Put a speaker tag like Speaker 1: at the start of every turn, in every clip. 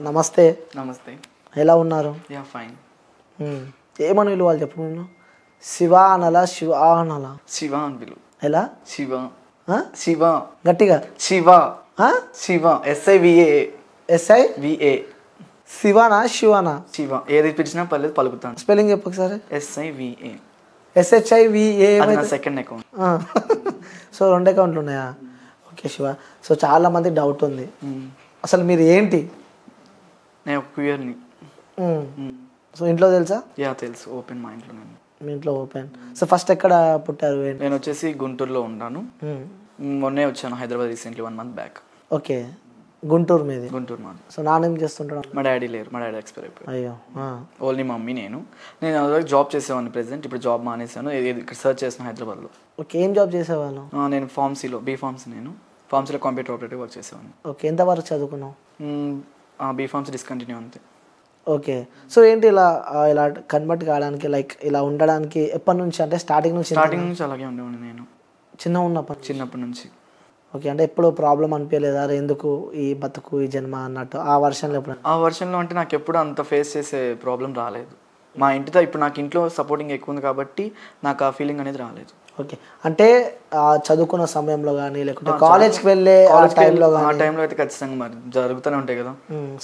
Speaker 1: నమస్తే.
Speaker 2: నమస్తే.
Speaker 1: ఎలా ఉన్నారు?
Speaker 2: Yeah fine.
Speaker 1: ఏమని పిలవాలి చెప్పు నువ్వు? శివ అనాలా శివ అనాలా?
Speaker 2: శివ అని పిలు.
Speaker 1: ఎలా?
Speaker 2: శివ.
Speaker 1: శివ గట్టిగా.
Speaker 2: శివ. శివ SIVA. SIVA.
Speaker 1: శివనా శివనా?
Speaker 2: శివ ఏది పిలిచినా పర్లేదు పలుకుతాను.
Speaker 1: స్పెల్లింగ్ చెప్పు ఒకసారి.
Speaker 2: SIVA.
Speaker 1: SHIVA.
Speaker 2: అది నా సెకండ్ అకౌంట్.
Speaker 1: సో 2 అకౌంట్లు ఉన్నాయా? ఓకే శివ. సో చాలా మంది డౌట్ ఉంది, అసలు మీరు ఏంటి?
Speaker 2: నేను ఒక క్యూయర్ని.
Speaker 1: సో ఇంట్లో తెలుసా?
Speaker 2: యా తెలుసు. ఓపెన్ మా ఇంట్లో. నేను
Speaker 1: మీ ఇంట్లో ఓపెన్. సో ఫస్ట్ ఎక్కడ పుట్టారు?
Speaker 2: నేను వచ్చేసి గుంటూరులో ఉంటాను. మొన్నే వచ్చాను Hyderabad recently 1 month back.
Speaker 1: Okay, Guntur మీది?
Speaker 2: గుంటూరు మాది.
Speaker 1: సో నాన్న ఏం చేస్తుంటాడు?
Speaker 2: మా డాడీ లేరు, మా డాడీ ఎక్స్పైర్ అయిపోయారు.
Speaker 1: అయ్యో.
Speaker 2: Only mummy. నేను జాబ్ చేసేవాడిని ప్రెసెంట్. ఇప్పుడు జాబ్ మానేసాను, ఇక్కడ సర్చ్ చేస్తాను హైదరాబాద్లో.
Speaker 1: ఓకే, ఏం జాబ్ చేసేవాళ్ళు?
Speaker 2: నేను ఫార్మసీలో B.Pharmacy. నేను ఫార్మసీలో కంప్యూటర్ ఆపరేటివ్ వర్క్ చేసేవాడిని.
Speaker 1: ఓకే, ఎంతవరకు చదువుకున్నావు?
Speaker 2: B.Pharmacy డిస్కంటిన్యూ అంతే.
Speaker 1: ఓకే, సో ఏంటి ఇలా ఇలా కన్వర్ట్ కావడానికి, లైక్ ఇలా ఉండడానికి ఎప్పటి నుంచి? అంటే స్టార్టింగ్ నుంచి
Speaker 2: అలాగే ఉండేవాడిని నేను చిన్నప్పటి నుంచి.
Speaker 1: ఓకే, అంటే ఎప్పుడు ప్రాబ్లం అనిపించలేదా? ఎందుకు ఈ బతుకు ఈ జన్మ అన్నట్టు ఆ వర్షన్లో
Speaker 2: అంటే నాకు ఎప్పుడు అంత ఫేస్ చేసే ప్రాబ్లం రాలేదు. మా ఇంటితో ఇప్పుడు నాకు ఇంట్లో సపోర్టింగ్ ఎక్కువ ఉంది కాబట్టి నాకు ఆ ఫీలింగ్ అనేది రాలేదు.
Speaker 1: ఓకే, అంటే చదువుకున్న సమయంలో కానీ లేకుంటే కాలేజ్కి వెళ్ళే టైంలో
Speaker 2: అయితే ఖచ్చితంగా మరి జరుగుతూనే ఉంటాయి కదా.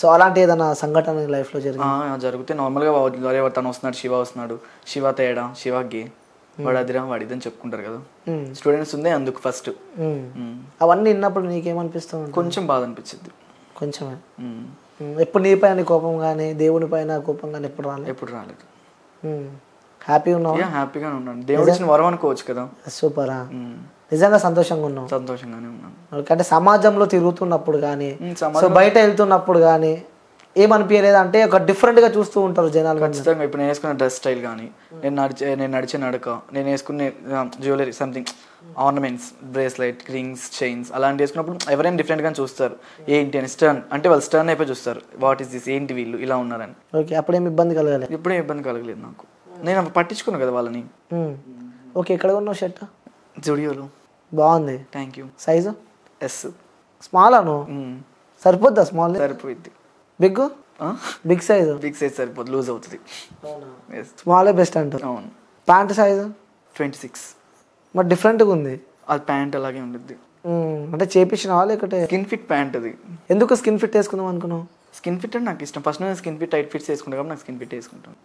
Speaker 1: సో అలాంటి ఏదైనా సంఘటన లైఫ్లో
Speaker 2: జరిగితే నార్మల్గా తను వస్తున్నాడు, శివ వస్తున్నాడు, శివ తేడా, శివ గే, వాడు అదిరా వాడు ఇదని చెప్పుకుంటారు కదా స్టూడెంట్స్ ఉంది అందుకు ఫస్ట్.
Speaker 1: అవన్నీ విన్నప్పుడు నీకేమనిపిస్తుంది?
Speaker 2: కొంచెం బాధ అనిపించింది.
Speaker 1: కొంచెమే. ఎప్పుడు నీ పైన కోపం కానీ దేవుని పైన కోపం కానీ ఎప్పుడు రాలేదు. హ్యాపీగా ఉన్నావు?
Speaker 2: హ్యాపీగానే ఉన్నాను. దేవుడు ఇచ్చిన వరం అనుకోవచ్చు కదా.
Speaker 1: సూపరా. నిజంగా సంతోషంగా ఉన్నావు?
Speaker 2: సంతోషంగానే ఉన్నాను.
Speaker 1: అంటే సమాజంలో తిరుగుతున్నప్పుడు కానీ బయట వెళ్తున్నప్పుడు కానీ ఏమనిపించలేదు? అంటే ఒక డిఫరెంట్ గా చూస్తూ ఉంటారు జనాలు.
Speaker 2: ఖచ్చితంగా. ఇప్పుడు నేను వేసుకున్న డ్రెస్ స్టైల్ కానీ, నేను నడిచే నడక, నేను వేసుకునే jewellery, something ornaments, bracelet, rings, chains అలాంటి వేసుకున్నప్పుడు ఎవరైనా డిఫరెంట్ గా చూస్తారు. ఏంటి అని స్టర్న్ అంటే వాళ్ళు స్టర్న్ అయిపోయి చూస్తారు, వాట్ ఈస్ దిస్, ఏంటి వీళ్ళు ఇలా ఉన్నారని.
Speaker 1: ఓకే, అప్పుడేం ఇబ్బంది కలగలేదు?
Speaker 2: ఇప్పుడేం ఇబ్బంది కలగలేదు నాకు. నేను పట్టించుకున్నాను కదా వాళ్ళని.
Speaker 1: ఓకే, ఎక్కడ కొన్నావు షర్ట్?
Speaker 2: జుడియోలో.
Speaker 1: బాగుంది.
Speaker 2: Thank you.
Speaker 1: Size?
Speaker 2: S.
Speaker 1: Small అను సరిపోద్దా? స్మాల్
Speaker 2: సరిపోద్ది.
Speaker 1: Big size?
Speaker 2: బిగ్ సైజ్ సరిపోద్ది, లూజ్ అవుతుంది.
Speaker 1: స్మాలే బెస్ట్ అంటారు.
Speaker 2: అవును.
Speaker 1: Pant size?
Speaker 2: 26.
Speaker 1: మరి డిఫరెంట్గా ఉంది.
Speaker 2: అది ప్యాంట్ అలాగే ఉంటుంది.
Speaker 1: అంటే చేపించినావా లేకపోతే?
Speaker 2: స్కిన్ ఫిట్ ప్యాంట్ అది.
Speaker 1: ఎందుకు స్కిన్ ఫిట్ వేసుకుందాం అనుకున్నావు?
Speaker 2: స్కిన్ ఫిట్ అంటే నాకు ఇష్టం. ఫస్ట్ నేను స్కిన్ ఫిట్ టైట్ ఫిట్స్ వేసుకుంటాను కాబట్టి నాకు స్కిన్ ఫిట్ వేసుకుంటాను.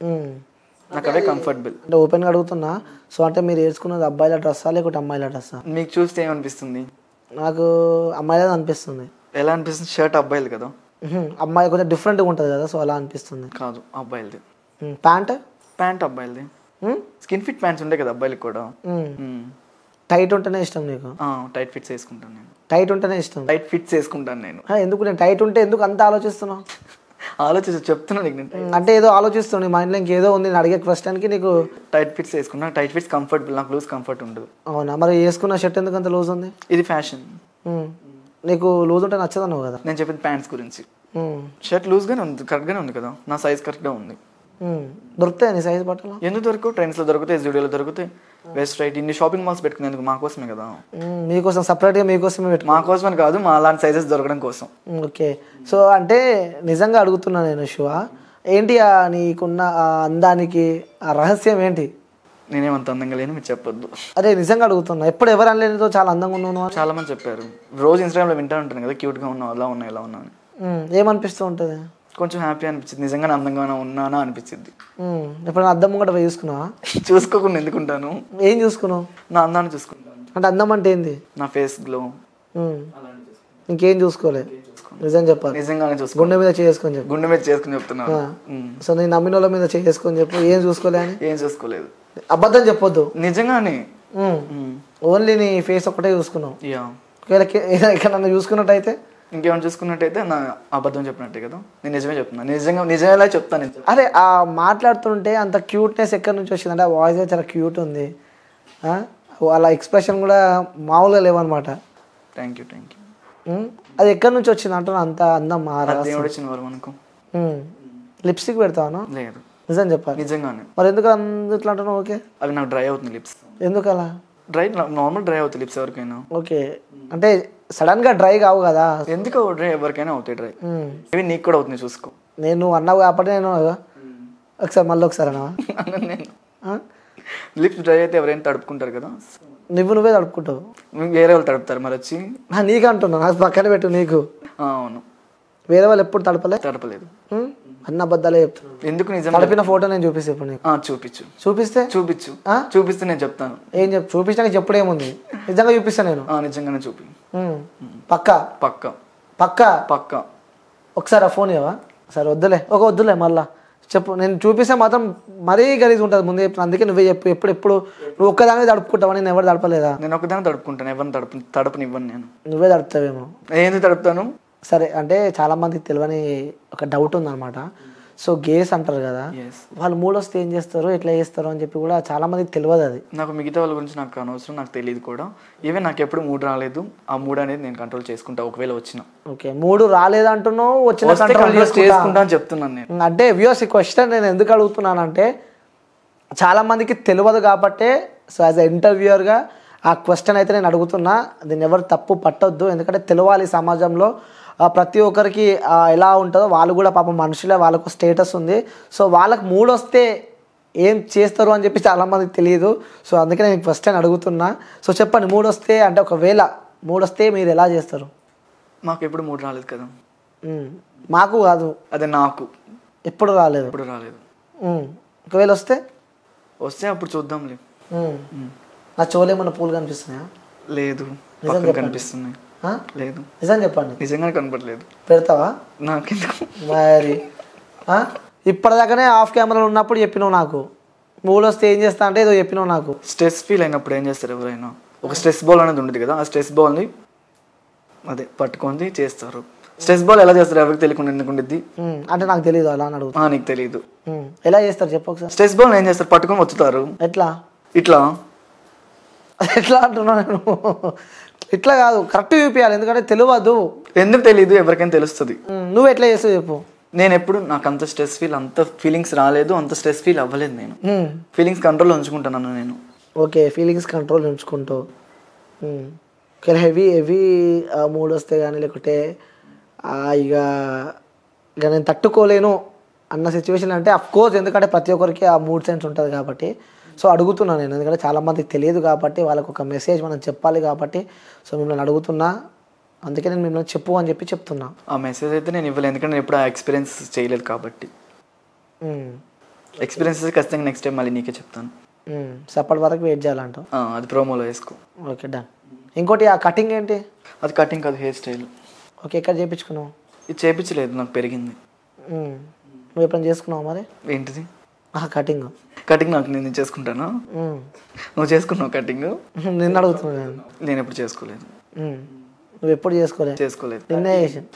Speaker 2: నాకు అవే కంఫర్టబుల్.
Speaker 1: అంటే ఓపెన్గా అడుగుతున్నా. సో అంటే మీరు వేసుకున్నది అబ్బాయిల డ్రెస్సా లేకపోతే అమ్మాయిల డ్రెస్సా?
Speaker 2: మీకు చూస్తే ఏమనిపిస్తుంది?
Speaker 1: నాకు అమ్మాయిలే అనిపిస్తుంది.
Speaker 2: ఎలా అనిపిస్తుంది? షర్ట్ అబ్బాయిలు కదా.
Speaker 1: అమ్మాయి కొంచెం డిఫరెంట్గా ఉంటుంది కదా, సో అలా అనిపిస్తుంది.
Speaker 2: కాదు, అబ్బాయిలది.
Speaker 1: ప్యాంట్
Speaker 2: అబ్బాయిలది. స్కిన్ ఫిట్ ప్యాంట్స్ ఉంటాయి కదా అబ్బాయిలకి కూడా.
Speaker 1: టైట్ ఉంటేనే ఇష్టం నీకు?
Speaker 2: టైట్ ఫిట్స్ వేసుకుంటాను నేను.
Speaker 1: టైట్ ఉంటేనే ఇష్టం?
Speaker 2: టైట్ ఫిట్స్ వేసుకుంటాను నేను.
Speaker 1: ఎందుకు? నేను టైట్ ఉంటే ఎందుకు అంత ఆలోచిస్తున్నావు?
Speaker 2: చెప్తున్నాను నీకు.
Speaker 1: అంటే ఏదో ఆలోచిస్తున్నావు, నీ మైండ్లో ఇంకేదో ఉంది. నేను అడిగే క్వశ్చన్కి నీకు
Speaker 2: టైట్ ఫిట్స్ వేసుకున్నా. టైట్ ఫిట్స్ కంఫర్టబుల్, నాకు లూజ్ కంఫర్ట్ ఉండదు.
Speaker 1: అవునా? మరి వేసుకున్న షర్ట్ ఎందుకు అంత లూజ్ ఉంది?
Speaker 2: ఇది ఫ్యాషన్.
Speaker 1: నీకు లూజ్ ఉంటే నచ్చదన్నావు కదా.
Speaker 2: నేను చెప్పింది ప్యాంట్స్ గురించి. షర్ట్ లూజ్గానే ఉంది, కరెక్ట్గానే ఉంది కదా, నా సైజ్ కరెక్ట్గా ఉంది.
Speaker 1: దొరుకుతాయి నీ సైజ్ బట్టలు?
Speaker 2: ఎందుకు దొరకవు? ట్రెండ్స్లో దొరుకుతాయి, జూడియోలో దొరుకుతాయి, వెస్ట్ రైట్. ఇన్ని షాపింగ్ మాల్స్ పెట్టుకునేందుకు మాకోసమే కదా.
Speaker 1: మీకోసం సపరేట్గా మీకోసమే పెట్టు?
Speaker 2: మాకోసమని కాదు, మా అలాంటి సైజెస్ దొరకడం కోసం.
Speaker 1: ఓకే, సో అంటే నిజంగా అడుగుతున్నా నేను శివ, ఏంటి నీకున్న అందానికి ఆ రహస్యం ఏంటి?
Speaker 2: నేనేమంత అందంగా లేని మీరు చెప్పొద్దు.
Speaker 1: అదే నిజంగా అడుగుతున్నా. ఎప్పుడు ఎవరు అనలేనితో చాలా అందంగా ఉన్నాను
Speaker 2: చాలా మంది చెప్పారు. రోజు ఇన్స్టాగ్రామ్లో వింటూ ఉంటాను కదా, క్యూట్గా ఉన్నావు, అలా ఉన్నావు, ఇలా ఉన్నావు అని.
Speaker 1: ఏమనిపిస్తూ ఉంటుంది? కొంచెం
Speaker 2: హ్యాపీ అనిపించింది, నిజంగానే అందంగా ఉన్నానా అనిపించింది.
Speaker 1: ఇప్పుడు అద్దం కూడా చూసుకున్నావా?
Speaker 2: చూసుకోకుండా ఎందుకుంటాను.
Speaker 1: ఏం చూసుకున్నావు?
Speaker 2: నా అందాన్ని చూసుకుంటాను.
Speaker 1: అంటే అందం అంటే ఏంది?
Speaker 2: నా ఫేస్ గ్లో.
Speaker 1: ఇంకేం చూసుకోలే? నిజం చెప్పాలి.
Speaker 2: నిజంగానే చూసుకో.
Speaker 1: గుండె మీద చేసుకొని చెప్పు.
Speaker 2: గుండె మీద చేసుకుని చెప్తున్నా.
Speaker 1: సో నేను నమ్మిన వాళ్ళ మీద చేసుకొని చెప్పు. ఏం చూసుకోలే అని?
Speaker 2: ఏం చూసుకోలేదు.
Speaker 1: అబద్ధం చెప్పొద్దు.
Speaker 2: నిజంగానే
Speaker 1: ఓన్లీ నీ ఫేస్ ఒకటే చూసుకున్నావు.
Speaker 2: ఒకవేళ
Speaker 1: ఇక్కడ నన్ను చూసుకున్నట్టయితే,
Speaker 2: ఇంకేమైనా చూసుకున్నట్టయితే నా అబద్ధం చెప్పినట్టే కదా. నేను నిజమే చెప్తున్నా, నిజమేలా చెప్తాను.
Speaker 1: అరే ఆ మాట్లాడుతుంటే అంత క్యూట్నెస్ ఎక్కడి నుంచి వచ్చింది? అంటే ఆ వాయిస్ చాలా క్యూట్ ఉంది, వాళ్ళ ఎక్స్ప్రెషన్ కూడా మామూలుగా లేవన్నమాట.
Speaker 2: Thank you.
Speaker 1: అది ఎక్కడి నుంచి వచ్చింది అంటున్నా అంత అందం?
Speaker 2: దేవుడు ఇచ్చిన వరం అనుకో.
Speaker 1: లిప్స్టిక్ పెడతాను?
Speaker 2: లేదు.
Speaker 1: నిజం చెప్పాలి.
Speaker 2: నిజంగానే.
Speaker 1: మరి ఎందుకు అందుట్లో అంటున్నావు? ఓకే,
Speaker 2: అవి నాకు డ్రై అవుతుంది లిప్స్.
Speaker 1: ఎందుకు అలా?
Speaker 2: నార్మల్ డ్రై అవుతుంది లిప్స్ ఎవరికైనా.
Speaker 1: ఓకే, అంటే సడన్గా డ్రై కావు కదా.
Speaker 2: ఎందుకు డ్రై? ఎవరికైనా అవుతాయి డ్రై. ఇవి నీకు కూడా అవుతుంది, చూసుకో.
Speaker 1: నేను నువ్వు అన్నావు కాబట్టి నేను ఒకసారి మళ్ళీ ఒకసారి అన్నావా?
Speaker 2: నేను లిప్స్ డ్రై అయితే ఎవరైనా తడుపుకుంటారు కదా,
Speaker 1: నువ్వే తడుపుకుంటావు.
Speaker 2: వేరే వాళ్ళు తడుపుతారు మరి వచ్చి.
Speaker 1: నీకు అంటున్నా, నాకు పక్కన పెట్టు. నీకు
Speaker 2: అవును,
Speaker 1: వేరే వాళ్ళు ఎప్పుడు
Speaker 2: తడపలేదు.
Speaker 1: అన్న అబద్ధాలే చెప్తాను.
Speaker 2: ఎందుకు? నిజం.
Speaker 1: తడిపిన ఫోటో నేను చూపిస్తే ఇప్పుడు నీకు.
Speaker 2: చూపిస్తే నేను చెప్తాను.
Speaker 1: ఏం చూపించాక చెప్పుడు ఏముంది, నిజంగా చూపిస్తాను నేను.
Speaker 2: నిజంగానే చూపి.
Speaker 1: పక్కా
Speaker 2: పక్కా
Speaker 1: పక్కా
Speaker 2: పక్కా.
Speaker 1: ఒకసారి ఆ ఫోన్ ఇవ్వవా? సరే వద్దులే మళ్ళా చెప్పు. నేను చూపిస్తే మాత్రం మరీ గలీజ్ ఉంటుంది ముందే చెప్తాను. అందుకే నువ్వే చెప్పు. ఎప్పుడు నువ్వు ఒక్కదాన్ని తడుపుకుంటావా? నేను ఎవరు తడపలేదా?
Speaker 2: నేను ఒక్కదాన్ని తడుపుకుంటాను, ఎవరిని తడపనివ్వను నేను.
Speaker 1: నువ్వే తడుపుతావేమో.
Speaker 2: ఏంది తడుపుతాను?
Speaker 1: సరే, అంటే చాలా మందికి తెలియని ఒక డౌట్ ఉందన్నమాట. సో గేస్ అంటారు కదా, వాళ్ళు మూడు వస్తే ఏం చేస్తారు, ఎట్లా చేస్తారు అని చెప్పి కూడా చాలా మందికి తెలియదు. అది
Speaker 2: నాకు మిగతా వాళ్ళ గురించి నాకు అనవసరం, నాకు తెలియదు కూడా. ఈవెన్ నాకు ఎప్పుడు మూడు రాలేదు. ఆ మూడు అనేది నేను కంట్రోల్ చేసుకుంటా ఒకవేళ వచ్చిన.
Speaker 1: ఓకే, మూడు రాలేదంటున్నావు, వచ్చిన కంట్రోల్
Speaker 2: చేసుకుంటా అని చెప్తున్నాను నేను.
Speaker 1: అంటే వ్యూస్ ఈ క్వశ్చన్ నేను ఎందుకు అడుగుతున్నానంటే చాలా మందికి తెలియదు కాబట్టి, సో యాజ్ ఎ ఇంటర్వ్యూయర్గా ఆ క్వశ్చన్ అయితే నేను అడుగుతున్నా. దీన్ని ఎవరు తప్పు పట్టొద్దు, ఎందుకంటే తెలియాలి సమాజంలో ప్రతి ఒక్కరికి ఎలా ఉంటుందో. వాళ్ళు కూడా పాపం మనుషులే, వాళ్ళకు స్టేటస్ ఉంది. సో వాళ్ళకి మూడు వస్తే ఏం చేస్తారు అని చెప్పి చాలామందికి తెలియదు. సో అందుకే నేను ఫస్ట్ టైం అడుగుతున్నా. సో చెప్పండి, మూడు వస్తే అంటే ఒకవేళ మూడు వస్తే మీరు ఎలా చేస్తారు?
Speaker 2: మాకు ఎప్పుడు మూడు రాలేదు కదా.
Speaker 1: మాకు కాదు,
Speaker 2: అదే నాకు
Speaker 1: ఎప్పుడు రాలేదు. ఒకవేళ వస్తే
Speaker 2: అప్పుడు చూద్దాంలే.
Speaker 1: నా చెవులు ఏమన్నా పూలు కనిపిస్తున్నాయా?
Speaker 2: లేదు, కనిపిస్తున్నాయి. లేదు,
Speaker 1: నిజం చెప్పండి.
Speaker 2: నిజంగానే కనపడలేదు.
Speaker 1: పెడతావా?
Speaker 2: నాకెందుకు
Speaker 1: మరి ఇప్పటిదాకానే ఆఫ్ కెమెరాలో ఉన్నప్పుడు చెప్పినావు నాకు. మూడు వస్తే ఏం చేస్తా అంటే ఏదో చెప్పినావు నాకు.
Speaker 2: స్ట్రెస్ ఫీల్ అయినప్పుడు ఏం చేస్తారు ఎవరైనా? ఒక స్ట్రెస్ బాల్ అనేది ఉంటుంది కదా, ఆ స్ట్రెస్ బాల్ని పట్టుకొని చేస్తారు. స్ట్రెస్ బాల్ ఎలా చేస్తారు ఎవరికి తెలియకుండా ఎందుకు ఉండిద్ది
Speaker 1: అంటే నాకు తెలియదు, అలా అని అడుగుతా.
Speaker 2: నీకు తెలియదు
Speaker 1: ఎలా చేస్తారు చెప్పు ఒకసారి.
Speaker 2: స్ట్రెస్ బాల్ ఏం చేస్తారు? పట్టుకొని వచ్చుతారు.
Speaker 1: ఎట్లా
Speaker 2: ఇట్లా
Speaker 1: అంటున్నా నేను. ఇట్లా కాదు, కరెక్ట్ చూపించాలి, ఎందుకంటే తెలియదు.
Speaker 2: ఎందుకు తెలియదు? ఎవరికైనా తెలుస్తుంది.
Speaker 1: నువ్వు ఎట్లా చేస్తావు చెప్పు.
Speaker 2: నేను ఎప్పుడు నాకు అంత స్ట్రెస్ ఫీల్, అంత ఫీలింగ్స్ రాలేదు, అంత స్ట్రెస్ ఫీల్ అవ్వలేదు. నేను ఫీలింగ్స్ కంట్రోల్లో ఉంచుకుంటాను నేను.
Speaker 1: ఓకే, ఫీలింగ్స్ కంట్రోల్ ఉంచుకుంటావు. హెవీ మూడ్ వస్తే కానీ, లేకుంటే ఇక నేను తట్టుకోలేను అన్న సిచ్యువేషన్ అంటే అఫ్కోర్స్, ఎందుకంటే ప్రతి ఒక్కరికి ఆ మూడ్ సెన్స్ ఉంటుంది కాబట్టి. సో అడుగుతున్నాను నేను, ఎందుకంటే చాలామందికి తెలియదు కాబట్టి, వాళ్ళకు ఒక మెసేజ్ మనం చెప్పాలి కాబట్టి. సో మిమ్మల్ని అడుగుతున్నా, అందుకే నేను మిమ్మల్ని చెప్పు అని చెప్పి చెప్తున్నా.
Speaker 2: ఆ మెసేజ్ అయితే నేను ఇవ్వలేదు, ఎందుకంటే నేను ఎప్పుడు ఆ ఎక్స్పీరియన్స్ చేయలేదు కాబట్టి. ఎక్స్పీరియన్స్ ఖచ్చితంగా నెక్స్ట్ టైం మళ్ళీ నీకే చెప్తాను.
Speaker 1: అప్పటి వరకు వెయిట్ చేయాలంట.
Speaker 2: అది ప్రోమోలో వేసుకో.
Speaker 1: Okay, done. ఇంకోటి ఆ కటింగ్ ఏంటి?
Speaker 2: అది కటింగ్ కాదు, హెయిర్ స్టైల్.
Speaker 1: ఓకే, ఎక్కడ చేయించుకున్నావు?
Speaker 2: ఇది చేయించలేదు, నాకు పెరిగింది.
Speaker 1: నువ్వు ఎప్పుడైనా చేసుకున్నావు మరి?
Speaker 2: ఏంటిది?
Speaker 1: కటింగ్
Speaker 2: నాకు నేను చేసుకుంటాను. నువ్వు చేసుకున్నావు కటింగ్?
Speaker 1: నిన్ను అడుగుతున్నాను.
Speaker 2: నేను ఎప్పుడు చేసుకోలేదు.
Speaker 1: నువ్వు ఎప్పుడు చేసుకోలేదు? నిన్నే చేసాను.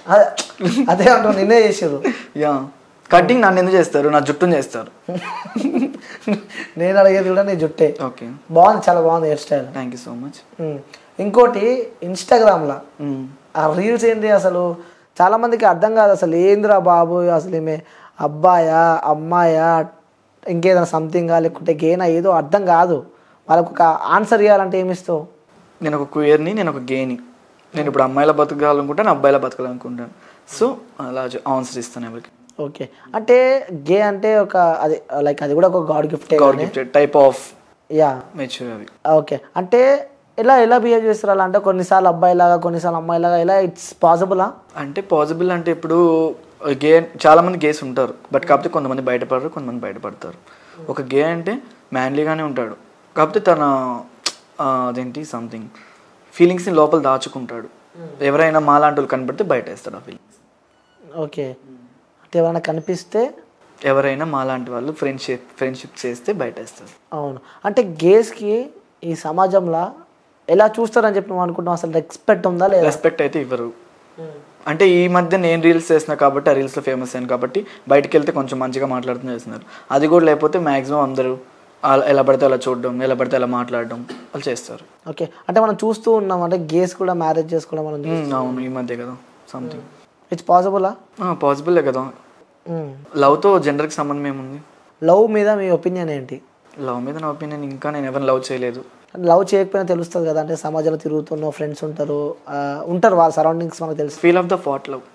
Speaker 1: అదే అంటావు, నిన్నే చేసారు.
Speaker 2: యా, కటింగ్ నన్ను ఎందుకు చేస్తారు? నా జుట్టుని చేస్తారు.
Speaker 1: నేను అడిగేది కూడా నీ జుట్టే.
Speaker 2: ఓకే,
Speaker 1: బాగుంది, చాలా బాగుంది hair style.
Speaker 2: Thank you so much.
Speaker 1: ఇంకోటి ఇన్స్టాగ్రామ్లో ఆ రీల్స్ ఏంటి అసలు చాలా మందికి అర్థం కాదు. అసలు ఏందిరా బాబు, అసలు ఏమే అబ్బాయా అమ్మాయా ఇంకేదైనా సంథింగా లేకుంటే గేనా ఏదో అర్థం కాదు. వాళ్ళకు ఒక ఆన్సర్ ఇవ్వాలంటే ఏమిస్తావు?
Speaker 2: నేను ఒక క్యూయర్ని, నేను ఒక గేని. నేను ఇప్పుడు అమ్మాయిలా బతకాలనుకుంటాను, అబ్బాయిలా బతకాలనుకుంటాను. సో అలా ఆన్సర్ ఇస్తాను ఎవరికి.
Speaker 1: ఓకే, అంటే గే అంటే ఒక అది లైక్ అది కూడా ఒక God gifted
Speaker 2: type of
Speaker 1: yeah
Speaker 2: mature అవి.
Speaker 1: ఓకే, అంటే ఎలా బిహేవ్ చేస్తారు అలా? అంటే కొన్నిసార్లు అబ్బాయిలాగా, కొన్నిసార్లు అమ్మాయిలాగా, ఎలా ఇట్స్ పాసిబులా?
Speaker 2: అంటే పాసిబుల్ అంటే ఇప్పుడు గే చాలా మంది గేస్ ఉంటారు, బట్ కాకపోతే కొంతమంది బయటపడరు, కొంతమంది బయటపడతారు. ఒక గే అంటే మ్యాన్లీగానే ఉంటాడు, కాకపోతే తన అదేంటి సంథింగ్ ఫీలింగ్స్ని లోపల దాచుకుంటాడు. ఎవరైనా మాలాంటి వాళ్ళు కనబడితే బయట వేస్తాడు ఆ ఫీలింగ్స్.
Speaker 1: ఓకే, అంటే ఎవరైనా కనిపిస్తే,
Speaker 2: ఎవరైనా మాలాంటి వాళ్ళు ఫ్రెండ్షిప్ చేస్తే బయట వేస్తారు.
Speaker 1: అవును, అంటే గేస్కి ఈ సమాజంలో ఎలా చూస్తారని చెప్పి నువ్వు అనుకుంటున్నావు? అసలు రెస్పెక్ట్ ఉందా లేదా?
Speaker 2: రెస్పెక్ట్ అయితే ఇవ్వరు. అంటే ఈ మధ్య నేను రీల్స్ చేసిన కాబట్టి, ఆ రీల్స్లో ఫేమస్ అయ్యాను కాబట్టి బయటకు వెళ్తే కొంచెం మంచిగా మాట్లాడుతూ చేస్తున్నారు. అది కూడా లేకపోతే మ్యాక్సిమం అందరూ ఎలా పడితే అలా చూడడం, ఎలా పడితే అలా మాట్లాడడం వాళ్ళు చేస్తారు.
Speaker 1: ఓకే, అంటే మనం చూస్తూ ఉన్నాం, అంటే గేస్ కూడా మ్యారేజ్ చేసుకోవడం మనం.
Speaker 2: అవును, ఈ మధ్య కదా సంథింగ్.
Speaker 1: ఇట్స్ పాసిబులా?
Speaker 2: పాసిబులే కదా. లవ్తో జెండర్కి సంబంధం ఏముంది?
Speaker 1: లవ్ మీద మీ ఒపీనియన్ ఏంటి?
Speaker 2: లవ్ మీద నా ఒపీనియన్, ఇంకా నేను ఎవరిని లవ్ చేయలేదు.
Speaker 1: లవ్ చేయకపోయినా తెలుస్తుంది కదా, అంటే సమాజంలో తిరుగుతున్నావు, ఫ్రెండ్స్ ఉంటారు, ఉంటారు వాళ్ళ సరౌండింగ్స్ మనకు తెలుసు.
Speaker 2: Feel of the part love,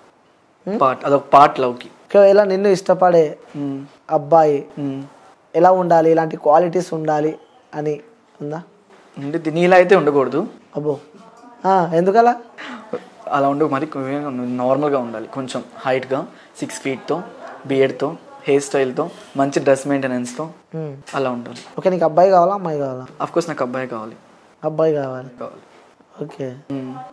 Speaker 2: part అదొక పార్ట్ లవ్కి.
Speaker 1: ఒకవేళ నిన్ను ఇష్టపడే అబ్బాయి ఎలా ఉండాలి, ఇలాంటి క్వాలిటీస్ ఉండాలి అని ఉందా?
Speaker 2: అంటే నీలా అయితే ఉండకూడదు.
Speaker 1: అబ్బో, ఎందుకలా?
Speaker 2: అలా ఉండు, మరి నార్మల్గా ఉండాలి, కొంచెం హైట్గా, 6 feetతో, బియర్డ్తో, హెయిర్ స్టైల్తో, మంచి డ్రెస్ మెయింటెనెన్స్తో అలా ఉండాలి.
Speaker 1: ఓకే, నీకు అబ్బాయి కావాలా అమ్మాయి కావాలా?
Speaker 2: అఫ్కోర్స్ నాకు అబ్బాయి కావాలి.
Speaker 1: అబ్బాయి కావాలి. ఓకే,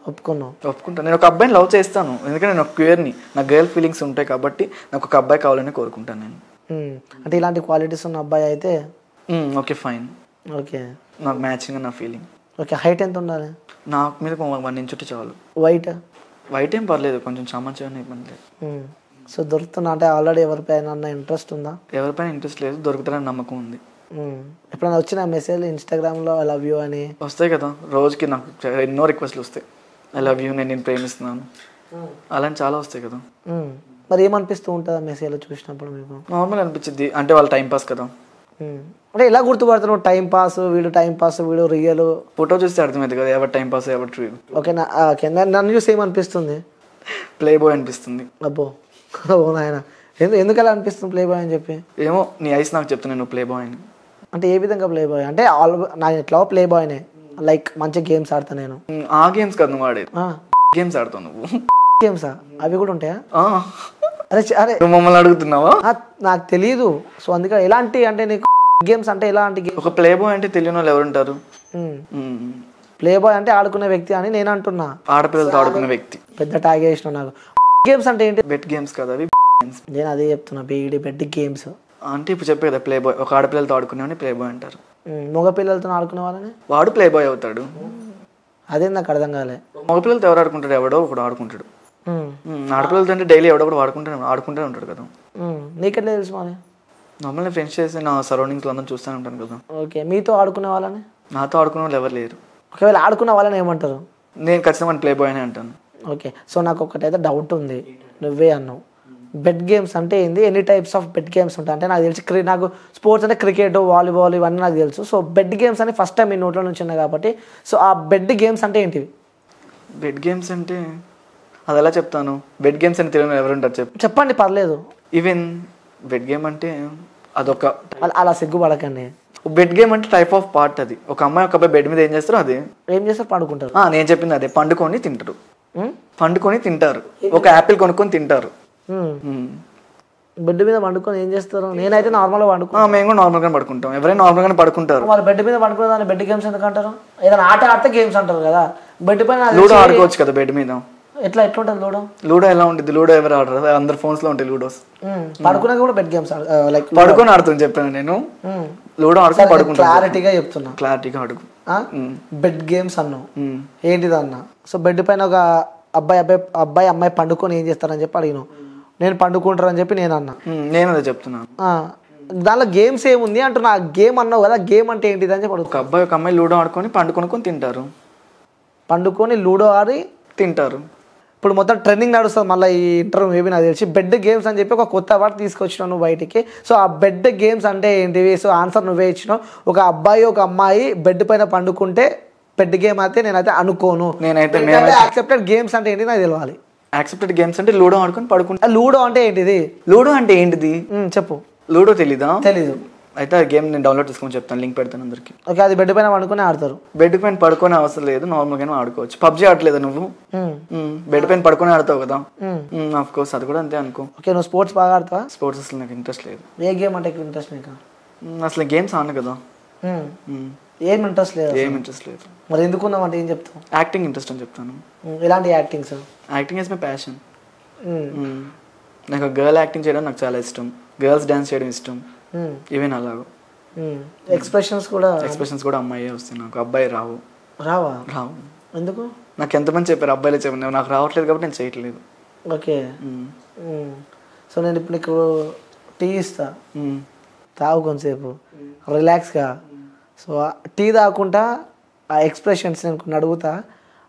Speaker 1: ఒప్పుకున్నావు?
Speaker 2: ఒప్పుకుంటాను. నేను ఒక అబ్బాయిని లవ్ చేస్తాను, ఎందుకంటే నేను ఒక క్యూర్ని, నాకు గర్ల్ ఫీలింగ్స్ ఉంటాయి కాబట్టి నాకు ఒక అబ్బాయి కావాలని కోరుకుంటాను నేను.
Speaker 1: అంటే ఇలాంటి క్వాలిటీస్ ఉన్న అబ్బాయి అయితే
Speaker 2: ఓకే ఫైన్.
Speaker 1: ఓకే,
Speaker 2: నాకు మ్యాచింగ్ నా ఫీలింగ్.
Speaker 1: ఓకే, హైట్ ఎంత ఉండాలి?
Speaker 2: నాకు మీద 1 inch ఉంటే చాలు. వైట్ ఏం పర్లేదు, కొంచెం చామంచాన్ని ఇబ్బంది లేదు.
Speaker 1: సో దొరుకుతున్నా అంటే ఆల్రెడీ ఎవరిపైన అన్న ఇంట్రెస్ట్ ఉందా?
Speaker 2: ఎవరిపైన ఇంట్రెస్ట్ లేదు, దొరుకుతారని నమ్మకం ఉంది.
Speaker 1: ఎప్పుడైనా వచ్చిన మెసేజ్ ఇన్స్టాగ్రామ్లో ఐ లవ్ యూ అని
Speaker 2: వస్తాయి కదా, రోజుకి నాకు ఎన్నో రిక్వెస్ట్లు వస్తాయి. ఐ లవ్ యూ, నేను ప్రేమిస్తున్నాను, అలాంటి చాలా వస్తాయి కదా.
Speaker 1: మరి ఏమనిపిస్తూ ఉంటుంది ఆ మెసేజ్లో చూసినప్పుడు మీకు?
Speaker 2: నార్మల్ అనిపించింది, అంటే వాళ్ళ టైం పాస్ కదా.
Speaker 1: అంటే ఎలా గుర్తుపడుతున్నావు టైం పాస్, వీడు టైం పాస్, వీడు రియల్?
Speaker 2: ఫోటో చూస్తే అర్థమైంది కదా ఎవరు టైం పాస్ ఎవరు ట్రూ.
Speaker 1: ఓకే, నన్ను చూసి ఏమనిపిస్తుంది?
Speaker 2: ప్లే బాయ్ అనిపిస్తుంది.
Speaker 1: అబ్బో, ఓ నాయన, ఎందుకు అలా అనిపిస్తుంది ప్లే బాయ్ అని చెప్పి?
Speaker 2: ఏమో నీ ఐస్ నాకు చెప్తున్నా నువ్వు ప్లే బాయ్ అని.
Speaker 1: అంటే ఏ విధంగా ప్లే బాయ్? అంటే నా ఎట్లా ప్లే బాయ్నే, లైక్ మంచి గేమ్స్ ఆడతా నేను.
Speaker 2: ఆ గేమ్స్ కాదు నువ్వు ఆడేది, గేమ్స్ ఆడతావు నువ్వు.
Speaker 1: గేమ్సా? అవి కూడా ఉంటాయా? అరే అరే,
Speaker 2: నువ్వు మమ్మల్ని అడుగుతున్నావా?
Speaker 1: నాకు తెలియదు. సో అందుకే ఎలాంటి, అంటే నీకు గేమ్స్ అంటే ఎలాంటి గేమ్స్?
Speaker 2: ఒక ప్లే బాయ్ అంటే తెలియని వాళ్ళు ఎవరుంటారు?
Speaker 1: ప్లే బాయ్ అంటే ఆడుకునే వ్యక్తి అని నేను అంటున్నా.
Speaker 2: ఆడపిల్లలతో ఆడుకునే వ్యక్తి.
Speaker 1: పెద్ద ట్యాగ్ వేసిన నాకు. గేమ్స్ అంటే ఏంటి?
Speaker 2: బెట్ గేమ్స్ కదా అవి.
Speaker 1: నేను అదే చెప్తున్నా, బెడ్ గేమ్స్
Speaker 2: అంటే ఇప్పుడు చెప్పే కదా ప్లే బాయ్, ఒక ఆడపిల్లలతో ఆడుకునేవాడిని ప్లే బాయ్ అంటారు.
Speaker 1: మగ పిల్లలతో ఆడుకునే వాళ్ళని
Speaker 2: వాడు ప్లే బాయ్ అవుతాడు.
Speaker 1: అదే నాకు అర్థం కాలే.
Speaker 2: మగపిల్లలతో ఎవరు ఆడుకుంటాడు? ఎవడో ఒకడు ఆడుకుంటాడు. ఆడపిల్లలతో అంటే డైలీ ఎవడో ఒకడు ఆడుకుంటూనే ఉంటాడు కదా.
Speaker 1: నీకెట్లా తెలుసు మరి?
Speaker 2: నార్మల్గా ఫ్రెండ్స్ చేసి నా సరౌండింగ్స్లో అందరూ చూస్తూనే ఉంటాను కదా.
Speaker 1: ఓకే, మీతో ఆడుకునే వాళ్ళని?
Speaker 2: నాతో ఆడుకునే వాళ్ళు ఎవరు లేరు.
Speaker 1: ఒకవేళ ఆడుకున్న వాళ్ళని ఏమంటారు?
Speaker 2: నేను ఖచ్చితంగా ప్లే బాయ్ అని అంటాను.
Speaker 1: ఓకే, సో నాకు ఒకటైతే డౌట్ ఉంది, నువ్వే అన్నావు బెట్ గేమ్స్ అంటే ఏంది, ఎన్ని టైప్స్ ఆఫ్ బెట్ గేమ్స్ ఉంటాయి? అంటే నాకు తెలిసి నాకు స్పోర్ట్స్ అంటే క్రికెట్, వాలీబాల్ ఇవన్నీ నాకు తెలుసు. సో బెట్ గేమ్స్ అని ఫస్ట్ టైం మీ నోట్లో నుంచి ఉన్నాయి కాబట్టి, సో ఆ బెట్ గేమ్స్ అంటే ఏంటివి?
Speaker 2: బెట్ గేమ్స్ అంటే అది ఎలా చెప్తాను? బెట్ గేమ్స్ అని తెలియని ఎవరుంటారు
Speaker 1: చెప్పండి, పర్లేదు.
Speaker 2: ఈవెన్ బెట్ గేమ్ అంటే అదొక,
Speaker 1: అలా సిగ్గుపడకండి.
Speaker 2: బెట్ గేమ్ అంటే టైప్ ఆఫ్ పార్ట్. అది ఒక అమ్మాయి ఒక అబ్బాయి బెడ్ మీద ఏం చేస్తారో అదే.
Speaker 1: ఏం చేస్తారు? పడుకుంటారు.
Speaker 2: నేను చెప్పింది అదే, పండుకొని తింటారు. ఒక యాపిల్ కొనుక్కొని తింటారు.
Speaker 1: బెడ్ మీద పండుకొని ఏం చేస్తారు? నేనైతే నార్మల్గా పండుకుంటా.
Speaker 2: మేము కూడా నార్మల్గా పడుకుంటాం, ఎవరైనా నార్మల్గానే పడుకుంటారు.
Speaker 1: మరి బెడ్ మీద పడుకునే దాన్ని బెడ్ గేమ్స్ ఎందుకు అంటారు? ఏదైనా ఆట ఆడితే గేమ్స్ అంటారు కదా. బెడ్ పైన
Speaker 2: లూడో ఆడుకోవచ్చు కదా బెడ్ మీద.
Speaker 1: ఎట్లుంటుంది లూడో?
Speaker 2: లూడో ఎలా ఉంటుంది? లూడో ఎవరు ఆడరు, అందరు ఫోన్స్ లో ఉంటాయి లూడోస్.
Speaker 1: పడుకునే కూడా బెడ్ గేమ్స్ లైక్
Speaker 2: పడుకొని ఆడుతుంది చెప్పాను నేను. లూడో ఆడుకొని పడుకుంటా.
Speaker 1: క్లారిటీగా చెప్తున్నా,
Speaker 2: క్లారిటీగా అడుగు.
Speaker 1: బెడ్ గేమ్స్ అన్నావు, ఏంటిది అన్న? సో బెడ్ పైన ఒక అబ్బాయి అమ్మాయి పండుకొని ఏం చేస్తారని చెప్పి అడిగినావు. నేను పండుకుంటారని చెప్పి నేను అన్నా.
Speaker 2: నేను అదే చెప్తున్నాను.
Speaker 1: దానిలో గేమ్స్ ఏముంది అంటున్నా. గేమ్ అన్నావు కదా, గేమ్ అంటే ఏంటిది అని చెప్పి
Speaker 2: ఒక అబ్బాయి ఒక అమ్మాయి లూడో ఆడుకొని పండుకొని తింటారు.
Speaker 1: పండుకొని లూడో ఆడి
Speaker 2: తింటారు.
Speaker 1: ఇప్పుడు మొత్తం ట్రెండింగ్ నడుస్తుంది మళ్ళీ ఈ ఇంటర్వ్యూ మేబీ నాకు తెలిసి. బెడ్ గేమ్స్ అని చెప్పి ఒక కొత్త వర్డ్ తీసుకొచ్చినావు నువ్వు బయటికి. సో ఆ బెడ్ గేమ్స్ అంటే ఏంటివి? సో ఆన్సర్ నువ్వే ఇచ్చినావు. ఒక అబ్బాయి ఒక అమ్మాయి బెడ్ పైన పండుకుంటే బెడ్ గేమ్ అయితే నేనైతే అనుకోను.
Speaker 2: నేనైతే
Speaker 1: యాక్సెప్టెడ్ గేమ్స్ అంటే ఏంటి నాకు తెలియాలి.
Speaker 2: యాక్సెప్టెడ్ గేమ్స్ అంటే లూడో ఆడుకొని పడుకుంటా.
Speaker 1: లూడో అంటే ఏంటిది?
Speaker 2: లూడో అంటే ఏంటిది
Speaker 1: చెప్పు.
Speaker 2: లూడో తెలీదా?
Speaker 1: తెలీదు.
Speaker 2: అయితే ఆ గేమ్ నేను డౌన్లోడ్ చేసుకొని చెప్తాను, లింక్ పెడతాను అందరికి.
Speaker 1: ఓకే, అది బెడ్ పైన పడుకొని ఆడతారు.
Speaker 2: బెడ్ పైన పడుకొని అవసరం లేదు, నార్మల్గానే ఆడుకోవచ్చు. పబ్జీ ఆడలేదా నువ్వు? బెడ్ పైన పడుకొని ఆడతావు కదా. ఆఫ్ కోర్స్ అది కూడా అంతే అనుకో.
Speaker 1: ఓకే, నువ్వు స్పోర్ట్స్ బాగా ఆడతావా?
Speaker 2: స్పోర్ట్స్ అసలు నాకు ఇంట్రెస్ట్ లేదు.
Speaker 1: ఏ గేమ్ అంటే ఇంట్రెస్ట్ నీకు?
Speaker 2: అసలు గేమ్స్ ఆడను కదా.
Speaker 1: ఏం ఇంట్రెస్ట్ లేదు?
Speaker 2: ఏం ఇంట్రెస్ట్ లేదు.
Speaker 1: మరి ఎందుకున్నావు అంటే ఏం చెప్తావు?
Speaker 2: యాక్టింగ్ ఇంట్రెస్ట్ అని చెప్తాను.
Speaker 1: ఎలాంటి actings?
Speaker 2: Acting is my passion. నాకు గర్ల్ యాక్టింగ్ చేయడం నాకు చాలా ఇష్టం, గర్ల్స్ డాన్స్ చేయడం ఇష్టం. ఈవెన్ అలాగో
Speaker 1: ఎక్స్ప్రెషన్స్
Speaker 2: కూడా అమ్మాయి వస్తాయి నాకు, అబ్బాయి రావు.
Speaker 1: రావు. ఎందుకు?
Speaker 2: నాకు ఎంతమంది చెప్పారు అబ్బాయిలే చెప్పారు, నాకు రావట్లేదు కాబట్టి నేను చేయట్లేదు.
Speaker 1: ఓకే, సో నేను ఇప్పుడు నీకు టీ ఇస్తా, తాగు కొంతసేపు రిలాక్స్గా. సో టీ తాగకుండా ఆ ఎక్స్ప్రెషన్స్ నేను అడుగుతా,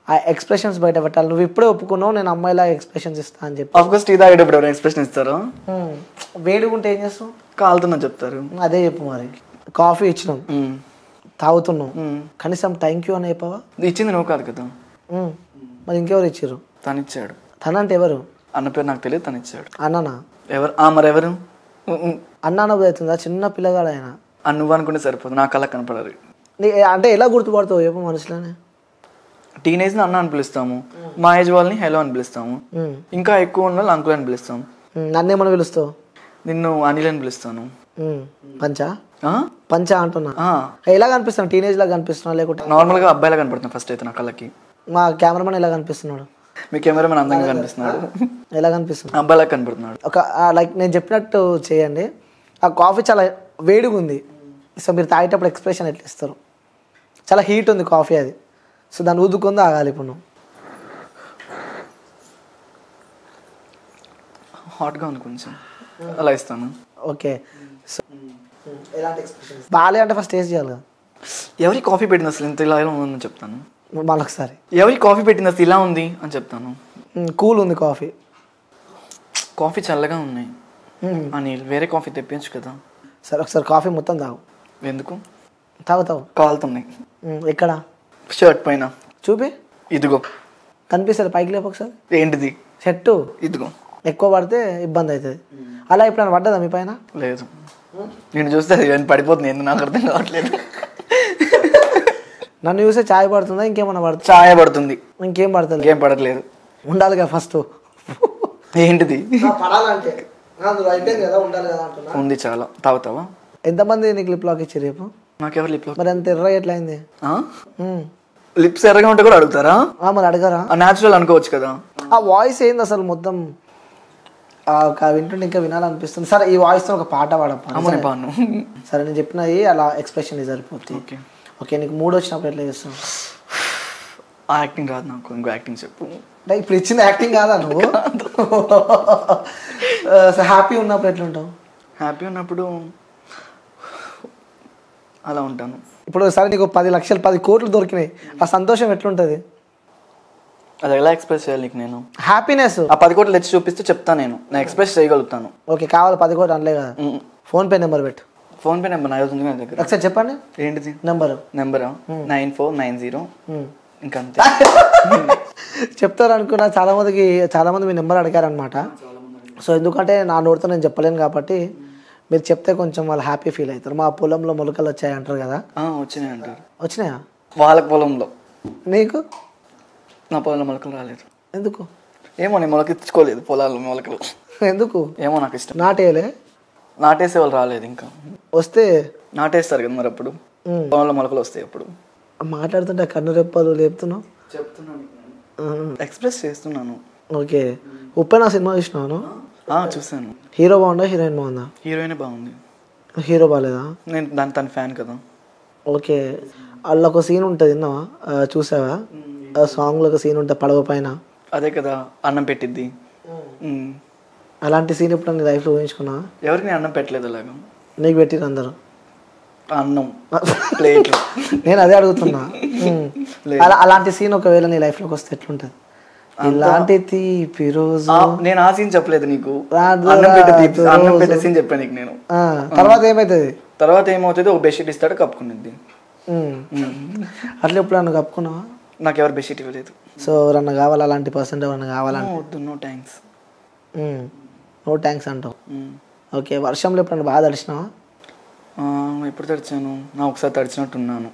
Speaker 1: ఆ ఎక్స్ప్రెషన్స్ బయట పెట్టాలి. నువ్వు ఇప్పుడే ఒప్పుకున్నావు నేను అమ్మాయిలా ఎక్స్ప్రెషన్స్ ఇస్తా అని చెప్పి.
Speaker 2: ఆఫ్కోర్స్ టీ తాగేటప్పుడు ఎవరైనా ఎక్స్ప్రెషన్ ఇస్తారో?
Speaker 1: వేడిగా ఉంటే ఏం చేస్తావు?
Speaker 2: కాలుతుందని చెప్తారు.
Speaker 1: అదే చెప్పు. మరి కాఫీ ఇచ్చినాం, తాగుతున్నావు, కనీసం థ్యాంక్ యూ అని చెప్పవా?
Speaker 2: ఇచ్చింది నువ్వు కాదు కదా.
Speaker 1: మరి ఇంకెవరు ఇచ్చారు?
Speaker 2: తను ఇచ్చాడు.
Speaker 1: తన అంటే ఎవరు?
Speaker 2: అన్న పేరు నాకు తెలియదు, తను ఇచ్చాడు.
Speaker 1: అన్ననా?
Speaker 2: ఎవరు? మరి ఎవరు?
Speaker 1: అన్న అవుతుందా? చిన్న పిల్లగాడు ఆయన.
Speaker 2: నువ్వు అనుకుంటే సరిపోదు, నా కళ్ళకి కనపడరు.
Speaker 1: అంటే ఎలా గుర్తుపడతావు చెప్పు మనసులోనే?
Speaker 2: టీనేజ్ని అన్న అని పిలుస్తాము, మా ఏజ్ వాళ్ళని హెలో అని పిలుస్తాము, ఇంకా ఎక్కువ ఉన్న వాళ్ళు అంకుల్ అని పిలుస్తాము.
Speaker 1: నన్నేమని పిలుస్తావు?
Speaker 2: నిన్ను అనిల్ అని పిలుస్తాను.
Speaker 1: పంచా పంచా అంటున్నా. ఎలా కనిపిస్తాను? టీనేజ్ లాగా కనిపిస్తున్నా లేకుంటే
Speaker 2: నార్మల్గా అబ్బాయిలా కనపడుతున్నా ఫస్ట్ అయితే నా కళ్ళకి.
Speaker 1: మా కెమెరామెన్ ఎలా కనిపిస్తున్నాడు?
Speaker 2: మీ కెమెరామెన్ అందంగా కనిపిస్తున్నాడు.
Speaker 1: ఎలా కనిపిస్తుంది?
Speaker 2: అబ్బాయిలా కనపడుతున్నాడు.
Speaker 1: ఒక లైక్ నేను చెప్పినట్టు చేయండి. ఆ కాఫీ చాలా వేడిగా ఉంది, సో మీరు తాగేటప్పుడు ఎక్స్ప్రెషన్ ఎట్లా ఇస్తారు? చాలా హీట్ ఉంది కాఫీ అది, సో దాన్ని ఊదుకుందా ఆగాలి. ఇప్పుడు నువ్వు
Speaker 2: హాట్గా ఉంది కొంచెం, అలా ఇస్తాను.
Speaker 1: ఓకే. సో ఎలాంటి ఎక్స్ప్రెషన్? బాగాలే అంటే ఫస్ట్ టేస్ట్ చేయాలి కదా.
Speaker 2: ఎవరికి కాఫీ పెట్టింది అసలు ఇంత ఇలా ఉందని చెప్తాను.
Speaker 1: మళ్ళీ ఒకసారి
Speaker 2: ఎవరికి కాఫీ పెట్టింది అసలు ఇలా ఉంది అని చెప్తాను.
Speaker 1: కూల్ ఉంది కాఫీ.
Speaker 2: కాఫీ చల్లగా ఉన్నాయి అనిల్, వేరే కాఫీ తెప్పించు కదా.
Speaker 1: సరే ఒకసారి కాఫీ మొత్తం తాగు.
Speaker 2: ఎందుకు?
Speaker 1: తాగుతావు?
Speaker 2: కాలుతున్నాయి.
Speaker 1: ఎక్కడ?
Speaker 2: షర్ట్ పైన.
Speaker 1: చూపి.
Speaker 2: ఇదిగో
Speaker 1: కనిపిస్తుంది, పైకి లేపు ఒకసారి.
Speaker 2: ఏంటిది?
Speaker 1: షర్టు.
Speaker 2: ఇదిగో.
Speaker 1: ఎక్కువ పడితే ఇబ్బంది అవుతుంది. అలా ఎప్పుడైనా పడ్డదా మీ పైన?
Speaker 2: లేదు. నేను చూస్తే పడిపోతుంది, ఎందుకు నాకు అర్థం కావట్లేదు.
Speaker 1: నన్ను చూస్తే ఛాయ్ పడుతుందా ఇంకేమన్నా పడుతుంది?
Speaker 2: ఛాయ్ పడుతుంది.
Speaker 1: ఇంకేం పడుతుంది?
Speaker 2: ఇంకేం పడట్లేదు.
Speaker 1: ఉండాలిగా ఫస్ట్.
Speaker 2: ఏంటిది?
Speaker 1: పడాలంటే ఉండాలి కదా అంటున్నా.
Speaker 2: ఉంది చాలా. తాగుతావా?
Speaker 1: ఎంతమంది నీకు లిప్ లాక్ ఇచ్చారు రేపు?
Speaker 2: నాకెవరు లిప్ లాక్?
Speaker 1: మరి అంత ఎర్ర ఎట్లా అయింది?
Speaker 2: లిప్స్ ఎర్రగా ఉంటే కూడా అడుగుతారా?
Speaker 1: మరి అడగరా?
Speaker 2: న్యాచురల్ అనుకోవచ్చు కదా.
Speaker 1: ఆ వాయిస్ ఏంది అసలు మొత్తం వింటుంటే ఇంకా వినాలనిపిస్తుంది. సరే ఈ వాయిస్ తో ఒక పాట పాడను. సరే నేను చెప్పినది అలా ఎక్స్ప్రెషన్ సరిపోతుంది. ఓకే నీకు మూడు వచ్చినప్పుడు ఎట్లా చేస్తావు?
Speaker 2: ఆ యాక్టింగ్ రాదు నాకు, ఇంకో యాక్టింగ్ చెప్పు.
Speaker 1: ఇప్పుడు ఇచ్చిన యాక్టింగ్ కాదా నువ్వు? హ్యాపీ ఉన్నప్పుడు ఎట్లా ఉంటావు?
Speaker 2: హ్యాపీ ఉన్నప్పుడు అలా ఉంటాను.
Speaker 1: ఇప్పుడు సరే నీకు 10 లక్షలు 10 కోట్లు దొరికినాయి, ఆ సంతోషం ఎట్లుంటుంది?
Speaker 2: అది ఎలా ఎక్స్ప్రెస్ చేయాలి నీకు? నేను
Speaker 1: హ్యాపీనెస్
Speaker 2: ఆ 10 కోట్లు తెచ్చి చూపిస్తే చెప్తాను, నేను ఎక్స్ప్రెస్ చేయగలుగుతాను.
Speaker 1: ఓకే కావాలి 10 కోట్లు అనలే కదా. ఫోన్పే నెంబర్ పెట్టు.
Speaker 2: ఫోన్పే నెంబర్ నా దగ్గర.
Speaker 1: ఒకసారి చెప్పండి.
Speaker 2: ఏంటిది
Speaker 1: నెంబరా?
Speaker 2: 9490 ఇంకా అంతే.
Speaker 1: చెప్తారు అనుకున్నా. చాలా మంది మీ నెంబర్ అడిగారనమాట. సో ఎందుకంటే నా నోటితో నేను చెప్పలేను కాబట్టి మీరు చెప్తే కొంచెం వాళ్ళు హ్యాపీ ఫీల్ అవుతారు. మా పొలంలో మొలకలు వచ్చాయి అంటారు కదా.
Speaker 2: వచ్చినాయి అంటారు.
Speaker 1: వచ్చినాయా?
Speaker 2: వాళ్ళ పొలంలో.
Speaker 1: నీకు?
Speaker 2: నా పొలంలో మొలకలు రాలేదు.
Speaker 1: ఎందుకు?
Speaker 2: ఏమో నేను మొలకెత్తుకోలేదు పొలాల్లో మొలకలు.
Speaker 1: ఎందుకు?
Speaker 2: ఏమో నాకు ఇష్టం.
Speaker 1: నాటేయలే?
Speaker 2: నాటేసే వాళ్ళు రాలేదు ఇంకా.
Speaker 1: వస్తే
Speaker 2: నాటేస్తారు కదా మరి, అప్పుడు పొలంలో మొలకలు వస్తాయి. అప్పుడు
Speaker 1: మాట్లాడుతుంటే కన్ను రెప్పలు లేపుతున్నావు.
Speaker 2: చెప్తున్నాను, ఎక్స్ప్రెస్ చేస్తున్నాను.
Speaker 1: ఓకే. ఉప్పెన సినిమా చూసినాను.
Speaker 2: చూసాను.
Speaker 1: హీరో బాగుందా హీరోయిన్ బాగుందా?
Speaker 2: హీరోయిన్ బాగుంది.
Speaker 1: హీరో బాగాలేదా?
Speaker 2: నేను తన ఫ్యాన్ కదా.
Speaker 1: ఓకే. అందులో ఒక సీన్ ఉంటుంది, విన్నావా? చూసావా? సాంగ్లో ఒక సీన్ ఉంటుంది పడవ పైన.
Speaker 2: అదే కదా అన్నం పెట్టిద్ది.
Speaker 1: అలాంటి సీన్ ఇప్పుడు నీ లైఫ్లో ఊహించుకున్నా?
Speaker 2: ఎవరికి నేను అన్నం పెట్టలేదు. అలాగా
Speaker 1: నీకు పెట్టిరు అందరు అన్నం
Speaker 2: ప్లేట్లు.
Speaker 1: నేను అదే అడుగుతున్నా. అలాంటి సీన్ ఒకవేళ నీ లైఫ్లోకి వస్తే ఎట్లుంటుంది? ఇలాంటి తీపి రోజు.
Speaker 2: నేను ఆ సీన్ చెప్పలేదు నీకు, అన్నం పెట్టే సీన్ చెప్పాను నీకు నేను.
Speaker 1: తర్వాత ఏమవుతుంది?
Speaker 2: తర్వాత ఏమవుతుంది, ఒక బెడ్షీట్ ఇస్తాడు కప్పుకునేది.
Speaker 1: అట్లా ఎప్పుడు నన్ను కప్పుకున్నావా?
Speaker 2: నాకు ఎవరు బెడ్షీట్ ఇవ్వలేదు.
Speaker 1: సో ఎవరన్నా కావాలి అలాంటి పర్సెంట్ ఎవరన్నా కావాలంటే?
Speaker 2: వద్దు, నో థ్యాంక్స్.
Speaker 1: నో థ్యాంక్స్ అంటావు. ఓకే. వర్షంలో ఎప్పుడన్నా బాగా తడిచినావా?
Speaker 2: ఎప్పుడు తడిచాను? ఒకసారి తడిచినట్టున్నాను.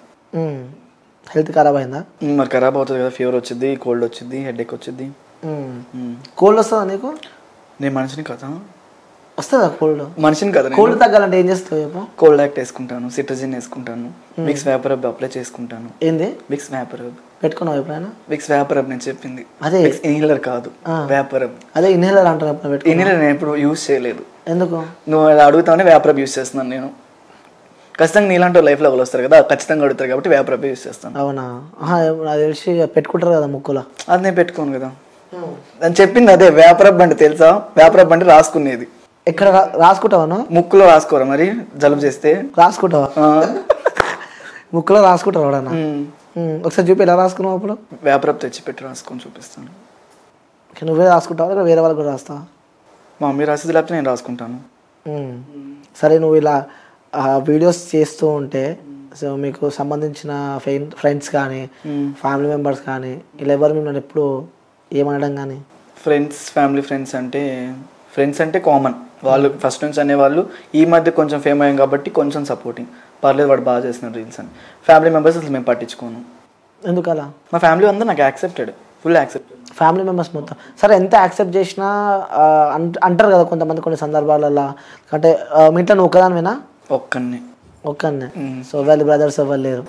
Speaker 1: హెల్త్ ఖరాబ్ అయిందా?
Speaker 2: మరి ఖరాబ్ అవుతుంది కదా, ఫీవర్ వచ్చింది, కోల్డ్ వచ్చింది, హెడేక్ వచ్చింది.
Speaker 1: కోల్డ్ వస్తుందా నీకు?
Speaker 2: నేను మనిషిని కదా.
Speaker 1: వస్తుందా కోల్డ్?
Speaker 2: మనిషిని కదా.
Speaker 1: కోల్డ్ తగ్గాలంటే ఏం చేస్తావు?
Speaker 2: కోల్డ్ యాక్ట్ వేసుకుంటాను, సిట్రజిన్ వేసుకుంటాను, విక్స్ వేపరబ్ అప్లై చేసుకుంటాను.
Speaker 1: ఏంది
Speaker 2: విక్స్ వేపరబ్?
Speaker 1: పెట్టుకున్నావు ఎప్పుడైనా?
Speaker 2: విక్స్ వేపరబ్ నేను చెప్పింది
Speaker 1: అదే,
Speaker 2: ఇన్హేలర్ కాదు, వేపరబ్.
Speaker 1: అదే ఇన్హేలర్ అంటారు.
Speaker 2: ఇన్హేలర్ నేను ఎప్పుడు యూజ్ చేయలేదు.
Speaker 1: ఎందుకు?
Speaker 2: నువ్వు అడుగుతావని వేపరబ్ యూజ్ చేస్తున్నాను నేను. ఖచ్చితంగా నీలాంటి లైఫ్లో వాళ్ళు వస్తారు కదా, ఖచ్చితంగా అడుగుతారు కాబట్టి వేపరబ్ యూజ్ చేస్తాను.
Speaker 1: అవునా? అది తెలిసి పెట్టుకుంటారు కదా ముక్కులో.
Speaker 2: అది నేను పెట్టుకోను కదా. నేను చెప్పింది అదే, వేపరబ్ అంటే తెలుసా? వేపరబ్ అంటే రాసుకునేది.
Speaker 1: ఎక్కడ రాసుకుంటావా?
Speaker 2: ముక్కులో రాసుకోరా మరి, జలుబు చేస్తే
Speaker 1: రాసుకుంటావా? ముక్కులో రాసుకుంటావు ఎవడన్నా? ఒకసారి చూపి ఎలా రాసుకున్నావు అప్పుడు?
Speaker 2: వేపరబ్ తెచ్చి పెట్టి రాసుకొని చూపిస్తాను.
Speaker 1: నువ్వే రాసుకుంటావా, వేరే వాళ్ళకి కూడా రాస్తావా?
Speaker 2: మా మమ్మీ రాసేది లేకపోతే నేను రాసుకుంటాను.
Speaker 1: సరే, నువ్వు ఇలా వీడియోస్ చేస్తూ ఉంటే సో మీకు సంబంధించిన ఫ్రెండ్స్ కానీ ఫ్యామిలీ మెంబర్స్ కానీ ఇలా ఎవరు మిమ్మల్ని ఎప్పుడు ఏమనడం కానీ?
Speaker 2: ఫ్రెండ్స్ అంటే కామన్. వాళ్ళు ఫస్ట్ నుంచి అనేవాళ్ళు. ఈ మధ్య కొంచెం ఫేమ్ అయ్యాం కాబట్టి కొంచెం సపోర్టింగ్, పర్లేదు వాడు బాగా చేస్తున్నారు రీల్స్ అని. ఫ్యామిలీ మెంబర్స్ అసలు మేము పట్టించుకోను.
Speaker 1: ఎందుకలా?
Speaker 2: మా ఫ్యామిలీ అందరూ నాకు ఫుల్ యాక్సెప్టెడ్.
Speaker 1: ఫ్యామిలీ మెంబర్స్ మొత్తం సరే ఎంత యాక్సెప్ట్ చేసినా అంటారు కదా కొంతమంది కొన్ని సందర్భాలలో, అంటే మీ ఇంట్లో నువ్వు ఒక్కదానివేనా? ఒక్కనే. సో వాళ్ళ బ్రదర్స్ ఎవరు లేరు?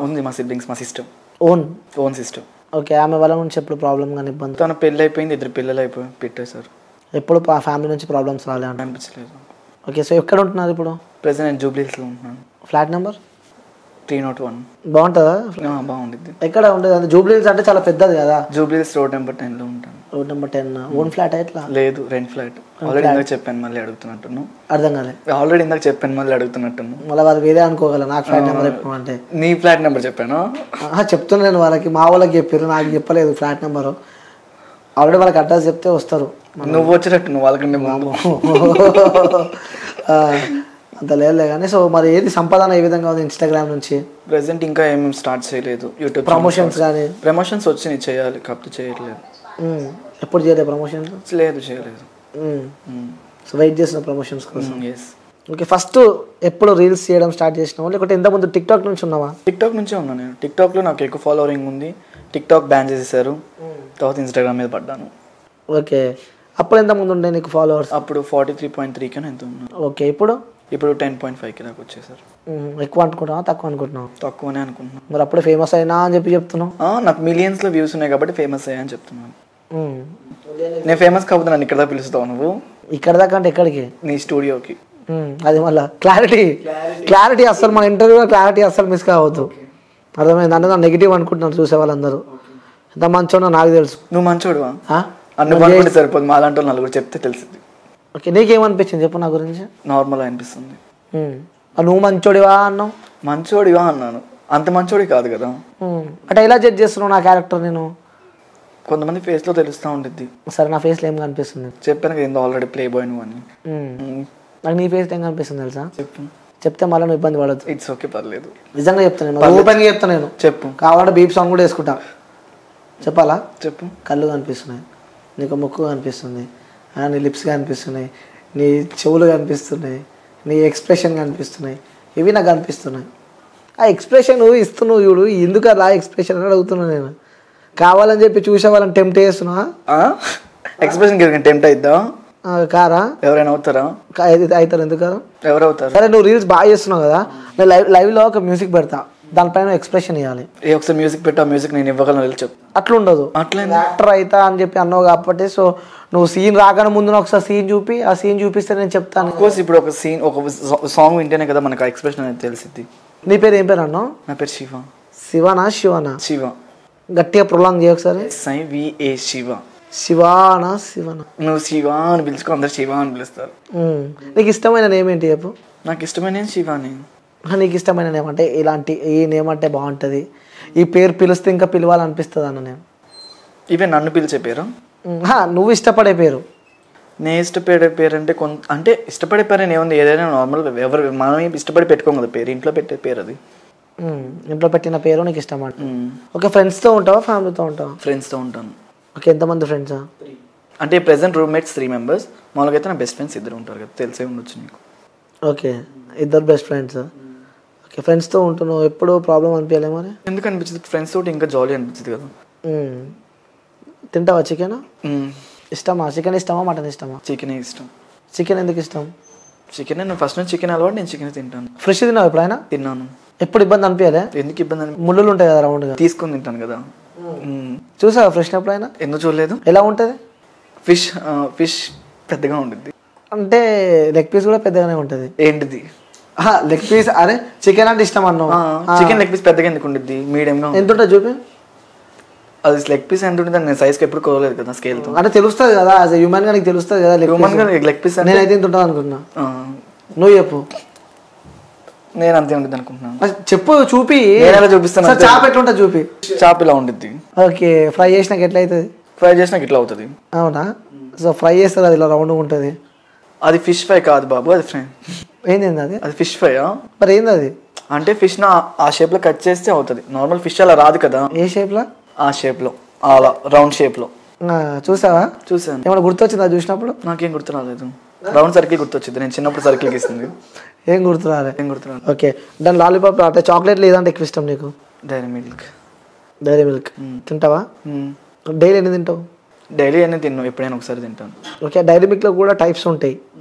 Speaker 2: ఉంది మా సిబ్లింగ్స్, మా సిస్టర్, ఓన్ సిస్టర్.
Speaker 1: ఓకే. ఆమె వాళ్ళ నుంచి ఎప్పుడు ప్రాబ్లం కానీ ఇబ్బంది?
Speaker 2: తన పెళ్ళి అయిపోయింది, 2 పిల్లలు పెట్టేశారు.
Speaker 1: ఎప్పుడు ఫ్యామిలీ నుంచి ప్రాబ్లమ్స్ రాలే
Speaker 2: అనిపించలేదు.
Speaker 1: ఓకే. సో ఎక్కడ ఉంటున్నారు ఇప్పుడు?
Speaker 2: ప్రెసెంట్ జూబ్లీహిల్స్లో ఉంటున్నాను.
Speaker 1: Flat number
Speaker 2: 301.
Speaker 1: బాగుంటుందా?
Speaker 2: బాగుంటుంది.
Speaker 1: ఎక్కడ ఉంటుంది? అంటే జూబ్లీహిల్స్ అంటే చాలా పెద్దది కదా.
Speaker 2: జూబ్లీహిల్స్ రోడ్ నెంబర్ 10లో ఉంటాను.
Speaker 1: Road number 10. ఓన్ ఫ్లాట్ ఎట్లా?
Speaker 2: లేదు, రెంట్ ఫ్లాట్. ఆల్రెడీ ఇందాక చెప్పాను, మళ్ళీ అడుగుతున్నట్టును.
Speaker 1: అర్థం కాలే.
Speaker 2: ఆల్రెడీ ఇందాక చెప్పాను, మళ్ళీ అడుగుతున్నట్టును.
Speaker 1: మళ్ళీ వాళ్ళు వేరే అనుకోగల నాకు ఫ్లాట్ నెంబర్ చెప్పమంటే.
Speaker 2: నీ ఫ్లాట్ నెంబర్ చెప్పాను?
Speaker 1: చెప్తున్నాను వాళ్ళకి, మా వాళ్ళకి చెప్పారు, నాకు చెప్పలేదు ఫ్లాట్ నెంబరు. ఆల్రెడీ వాళ్ళకి అడ్రస్ చెప్తే వస్తారు.
Speaker 2: నువ్వు వచ్చేటట్టు నువ్వు వాళ్ళకంటే
Speaker 1: అంత లేదులే కానీ. సో మరి ఏది సంపాదన ఏ విధంగా ఉంది ఇన్స్టాగ్రామ్ నుంచి?
Speaker 2: ప్రెసెంట్ ఇంకా ఏమేమి స్టార్ట్ చేయలేదు. యూట్యూబ్
Speaker 1: ప్రమోషన్స్ కానీ?
Speaker 2: ప్రమోషన్స్ వచ్చినాయి, చేయాలి, కాకపోతే చేయట్లేదు.
Speaker 1: ఎప్పుడు చేయలేదు ప్రమోషన్స్?
Speaker 2: చేయలేదు.
Speaker 1: సో వెయిట్ చేసిన ప్రమోషన్స్ కోసం. ఓకే. ఫస్ట్ ఎప్పుడు రీల్స్ చేయడం స్టార్ట్ చేసినావా లేకపోతే ఇంతకుముందు టిక్టాక్ నుంచి ఉన్నావా?
Speaker 2: టిక్టాక్ నుంచే ఉన్నాను నేను. టిక్టాక్లో నాకు ఎక్కువ ఫాలోయింగ్ ఉంది. టిక్టాక్ బ్యాన్ చేసేసారు, తర్వాత ఇన్స్టాగ్రామ్ మీద పడ్డాను.
Speaker 1: ఓకే. అప్పుడు ఎంత ముందు ఉండే నీకు ఫాలోవర్స్?
Speaker 2: అప్పుడు 43.3 ఎంత ఉన్నారు.
Speaker 1: ఓకే. ఇప్పుడు
Speaker 2: 10.5 దాకా వచ్చేసారు.
Speaker 1: ఎక్కువ అనుకుంటున్నావా తక్కువ అనుకుంటున్నావు?
Speaker 2: తక్కువనే అనుకుంటున్నాను.
Speaker 1: మరి అప్పుడే ఫేమస్ అయినా అని చెప్తున్నావు?
Speaker 2: నాకు మిలియన్స్లో వ్యూస్ ఉన్నాయి కాబట్టి ఫేమస్ అయ్యా అని చెప్తున్నాను. నేను ఫేమస్ కాకపోతే నన్ను ఇక్కడ దాకా పిలుస్తావు నువ్వు?
Speaker 1: ఇక్కడ దాకా అంటే ఎక్కడికి?
Speaker 2: నీ స్టూడియోకి.
Speaker 1: అది మళ్ళీ క్లారిటీ అస్సలు మన ఇంటర్వ్యూలో క్లారిటీ అస్సలు మిస్ కావద్దు. అర్థమైంది? అంటే నా నెగిటివ్ అనుకుంటున్నారు చూసే వాళ్ళందరూ. ఎంత మంచోడో నాకు తెలుసు.
Speaker 2: నువ్వు మంచోడువా? అనుకుంటే సరిపోదు, మా అలాంటి వాళ్ళు నలుగురు చెప్తే తెలిసింది.
Speaker 1: ఓకే. నీకేమనిపించింది చెప్పు నా గురించి?
Speaker 2: నార్మల్ అనిపిస్తుంది.
Speaker 1: నువ్వు మంచోడివా అన్నావు?
Speaker 2: మంచోడివా అన్నాను, అంత మంచోడి కాదు కదా.
Speaker 1: అంటే ఎలా జడ్జ్ చేస్తున్నావు నా క్యారెక్టర్? నేను
Speaker 2: కొంతమంది ఫేస్లో తెలుస్తూ ఉంటుంది.
Speaker 1: సరే నా ఫేస్లో ఏం కనిపిస్తుంది?
Speaker 2: చెప్పాను కదా ఏందో ఆల్రెడీ ప్లే బాయ్ నువ్వు అని.
Speaker 1: నాకు నీ ఫేస్లో ఏం కనిపిస్తుంది తెలుసా?
Speaker 2: చెప్పు.
Speaker 1: చెప్తే మళ్ళీ నువ్వు ఇబ్బంది పడద్దు.
Speaker 2: ఇట్స్ ఓకే, పర్లేదు.
Speaker 1: నిజంగా చెప్తాను, ఓపెన్గా చెప్తాను నేను.
Speaker 2: చెప్పు.
Speaker 1: కావాలంటే బీప్ సాంగ్ కూడా వేసుకుంటా. చెప్పాలా?
Speaker 2: చెప్పు.
Speaker 1: కళ్ళు కనిపిస్తున్నాయి, నీకు ముక్కు కనిపిస్తుంది, నీ లిప్స్ కనిపిస్తున్నాయి, నీ చెవులు కనిపిస్తున్నాయి, నీ ఎక్స్ప్రెషన్ కనిపిస్తున్నాయి, ఇవి నాకు కనిపిస్తున్నాయి. ఆ ఎక్స్ప్రెషన్ ఇస్తున్నావు చూడు, ఎందుకు అలా ఎక్స్ప్రెషన్ అని అడుగుతున్నాను నేను. కావాలని చెప్పి చూసే వాళ్ళని టెంప్ట్ చేస్తున్నా?
Speaker 2: ఎక్స్ప్రెషన్ టెంప్ట్ అయిద్దా?
Speaker 1: కారా?
Speaker 2: ఎవరైనా అవుతారా?
Speaker 1: అవుతారు. ఎందుకు కాదు?
Speaker 2: ఎవరు అవుతారు?
Speaker 1: సరే నువ్వు రీల్స్ బాగా చేస్తున్నావు కదా, నేను లైవ్లో ఒక మ్యూజిక్ పెడతా, దానిపైన ఎక్స్ప్రెషన్ ఇవ్వాలి.
Speaker 2: ఒకసారి మ్యూజిక్ పెట్టా, మ్యూజిక్ నేను ఇవ్వగలను చెప్పు.
Speaker 1: అట్లా ఉండదు.
Speaker 2: అట్లా
Speaker 1: యాక్టర్ అవుతా అని చెప్పి అన్నావు కాబట్టి, సో నువ్వు సీన్ రాగానే ముందు ఒకసారి సీన్ చూపి, ఆ సీన్ చూపిస్తే నేను చెప్తాను.
Speaker 2: కోర్స్ ఇప్పుడు ఒక సీన్, ఒక సాంగ్ వింటేనే కదా మనకు ఆ ఎక్స్ప్రెషన్ అనేది తెలిసింది.
Speaker 1: నీ పేరు ఏం పేరు అన్నావు?
Speaker 2: నా పేరు శివ.
Speaker 1: శివనా శివనా?
Speaker 2: శివ.
Speaker 1: గట్టిగా ప్రొలాంగ్ చేయ ఒకసారి.
Speaker 2: SIVA శివ.
Speaker 1: శివానా శివనా?
Speaker 2: నువ్వు శివ అని పిలుచుకో, అందరు శివ అని పిలుస్తారు.
Speaker 1: నీకు ఇష్టమైన నేమ్ ఏంటి చెప్పు?
Speaker 2: నాకు ఇష్టమైన శివాని.
Speaker 1: నీకు ఇష్టమైన నేమ్ అంటే ఇలాంటి ఈ నేమ్ అంటే బాగుంటుంది, ఈ పేరు పిలిస్తే ఇంకా పిలవాలనిపిస్తుంది అన్న నేను?
Speaker 2: ఇవే నన్ను పిలిచే పేరు?
Speaker 1: నువ్వు ఇష్టపడే పేరు?
Speaker 2: నేను ఇష్టపడే పేరు అంటే అంటే ఇష్టపడే పేరు అని ఏముంది, ఏదైనా నార్మల్, ఎవరు మనం ఇష్టపడి పెట్టుకోం కదా పేరు, ఇంట్లో పెట్టే పేరు అది.
Speaker 1: ఇంట్లో పెట్టిన పేరు నీకు ఇష్టం అంట. ఓకే. ఫ్రెండ్స్తో ఉంటావా ఫ్యామిలీతో ఉంటావా?
Speaker 2: ఫ్రెండ్స్తో ఉంటాను.
Speaker 1: ఓకే. ఎంతమంది ఫ్రెండ్స్?
Speaker 2: అంటే ప్రెసెంట్ రూమ్మేట్స్ 3 members. మామూలుగా అయితే నా బెస్ట్ ఫ్రెండ్స్ 2 ఉంటారు కదా, తెలిసే ఉండొచ్చు నీకు.
Speaker 1: ఓకే. 2 best friends. ఓకే. ఫ్రెండ్స్తో ఉంటున్నావు, ఎప్పుడు ప్రాబ్లం అనిపించలే మరి?
Speaker 2: ఎందుకు అనిపించింది? ఫ్రెండ్స్ తోటి ఇంకా జాలీ అనిపించింది కదా.
Speaker 1: తింటావా చికెన్? ఇష్టమా? చికెన్ ఇష్టమా మటన్ ఇష్టమా?
Speaker 2: చికెనే ఇష్టం.
Speaker 1: చికెన్ ఎందుకు ఇష్టం?
Speaker 2: చికెన్ నేను ఫస్ట్ నుంచి చికెన్ అలవాటు, నేను చికెన్ తింటాను.
Speaker 1: ఫ్రెష్ తిన్నావు ఎప్పుడైనా?
Speaker 2: తిన్నాను.
Speaker 1: ఎప్పుడు ఇబ్బంది అనిపించలే?
Speaker 2: ఎందుకు ఇబ్బంది అని,
Speaker 1: ముళ్ళులు ఉంటాయి కదా రౌండ్గా,
Speaker 2: తీసుకొని తింటాను కదా.
Speaker 1: చూసావా ఫ్రెష్ ఎప్పుడైనా?
Speaker 2: ఎందుకు చూడలేదు.
Speaker 1: ఎలా ఉంటుంది?
Speaker 2: ఫిష్ పెద్దగా ఉంటుంది.
Speaker 1: అంటే లెగ్ పీస్ కూడా పెద్దగానే ఉంటుంది.
Speaker 2: ఏంటిది
Speaker 1: లెగ్ పీస్? అరే చికెన్ అంటే ఇష్టం అన్నావు.
Speaker 2: చికెన్ లెగ్ పీస్ పెద్దగా ఎందుకు ఉంటుంది, మీడియంగా.
Speaker 1: ఎంత ఉంటుంది చూపి?
Speaker 2: అది లెగ్ పీస్ ఎంత ఉంటుంది, నేను సైజ్కి ఎప్పుడు కోరలేదు కదా స్కేల్తో.
Speaker 1: అంటే తెలుస్తుంది కదా, యాజ్ ఎ హ్యూమన్ గా నీకు తెలుస్తుంది కదా
Speaker 2: లెగ్ పీస్.
Speaker 1: నేనైతే ఇంత ఉంటుంది అనుకుంటున్నా, నువ్వు చెప్పు.
Speaker 2: నేను అంతే ఉంటుంది అనుకుంటున్నాను.
Speaker 1: చెప్పు, చూపి.
Speaker 2: ఎలా చూపిస్తాను?
Speaker 1: చాప్ ఎట్లుంటుంది చూపి.
Speaker 2: చాప్ ఇలా ఉంటుంది.
Speaker 1: ఓకే. ఫ్రై చేసినాక ఎట్లా అవుతుంది?
Speaker 2: ఫ్రై చేసినాక ఇట్లా అవుతుంది. అవునా?
Speaker 1: సో ఫ్రై చేస్తారు అది ఇలా రౌండ్ ఉంటుంది.
Speaker 2: అది ఫిష్ ఫ్రై కాదు బాబు, అది ఫ్రై.
Speaker 1: ఏంది అది?
Speaker 2: అది ఫిష్ ఫ్రై.
Speaker 1: మరి ఏంది అది?
Speaker 2: అంటే ఫిష్ ఆ షేప్ లో కట్ చేస్తే అవుతుంది. నార్మల్ ఫిష్ అలా రాదు కదా.
Speaker 1: ఏ షేప్లో?
Speaker 2: ఆ షేప్ లో, అలా రౌండ్ షేప్ లో.
Speaker 1: చూసావా?
Speaker 2: చూసాను.
Speaker 1: ఏమైనా గుర్తొచ్చిందా చూసినప్పుడు?
Speaker 2: నాకేం గుర్తు రాలేదు. రౌండ్ సర్కిల్ గుర్తొచ్చింది. నేను చిన్నప్పుడు సర్కిల్ గీస్తుంది.
Speaker 1: ఏం గుర్తు రాలే?
Speaker 2: ఏం గుర్తు రాలేదు.
Speaker 1: ఓకే, దాని లాలీపాప్ అంటే చాక్లెట్ లేదంటే ఎక్కువ ఇష్టం నీకు?
Speaker 2: Dairy milk.
Speaker 1: డైరీ మిల్క్ తింటావా? డైలీ ఎన్ని తింటావు?
Speaker 2: డైలీ అన్నీ తిన్నాను, ఎప్పుడైనా ఒకసారి తింటాను.
Speaker 1: ఓకే, డైరీ మిల్క్లో కూడా టైప్స్ ఉంటాయి,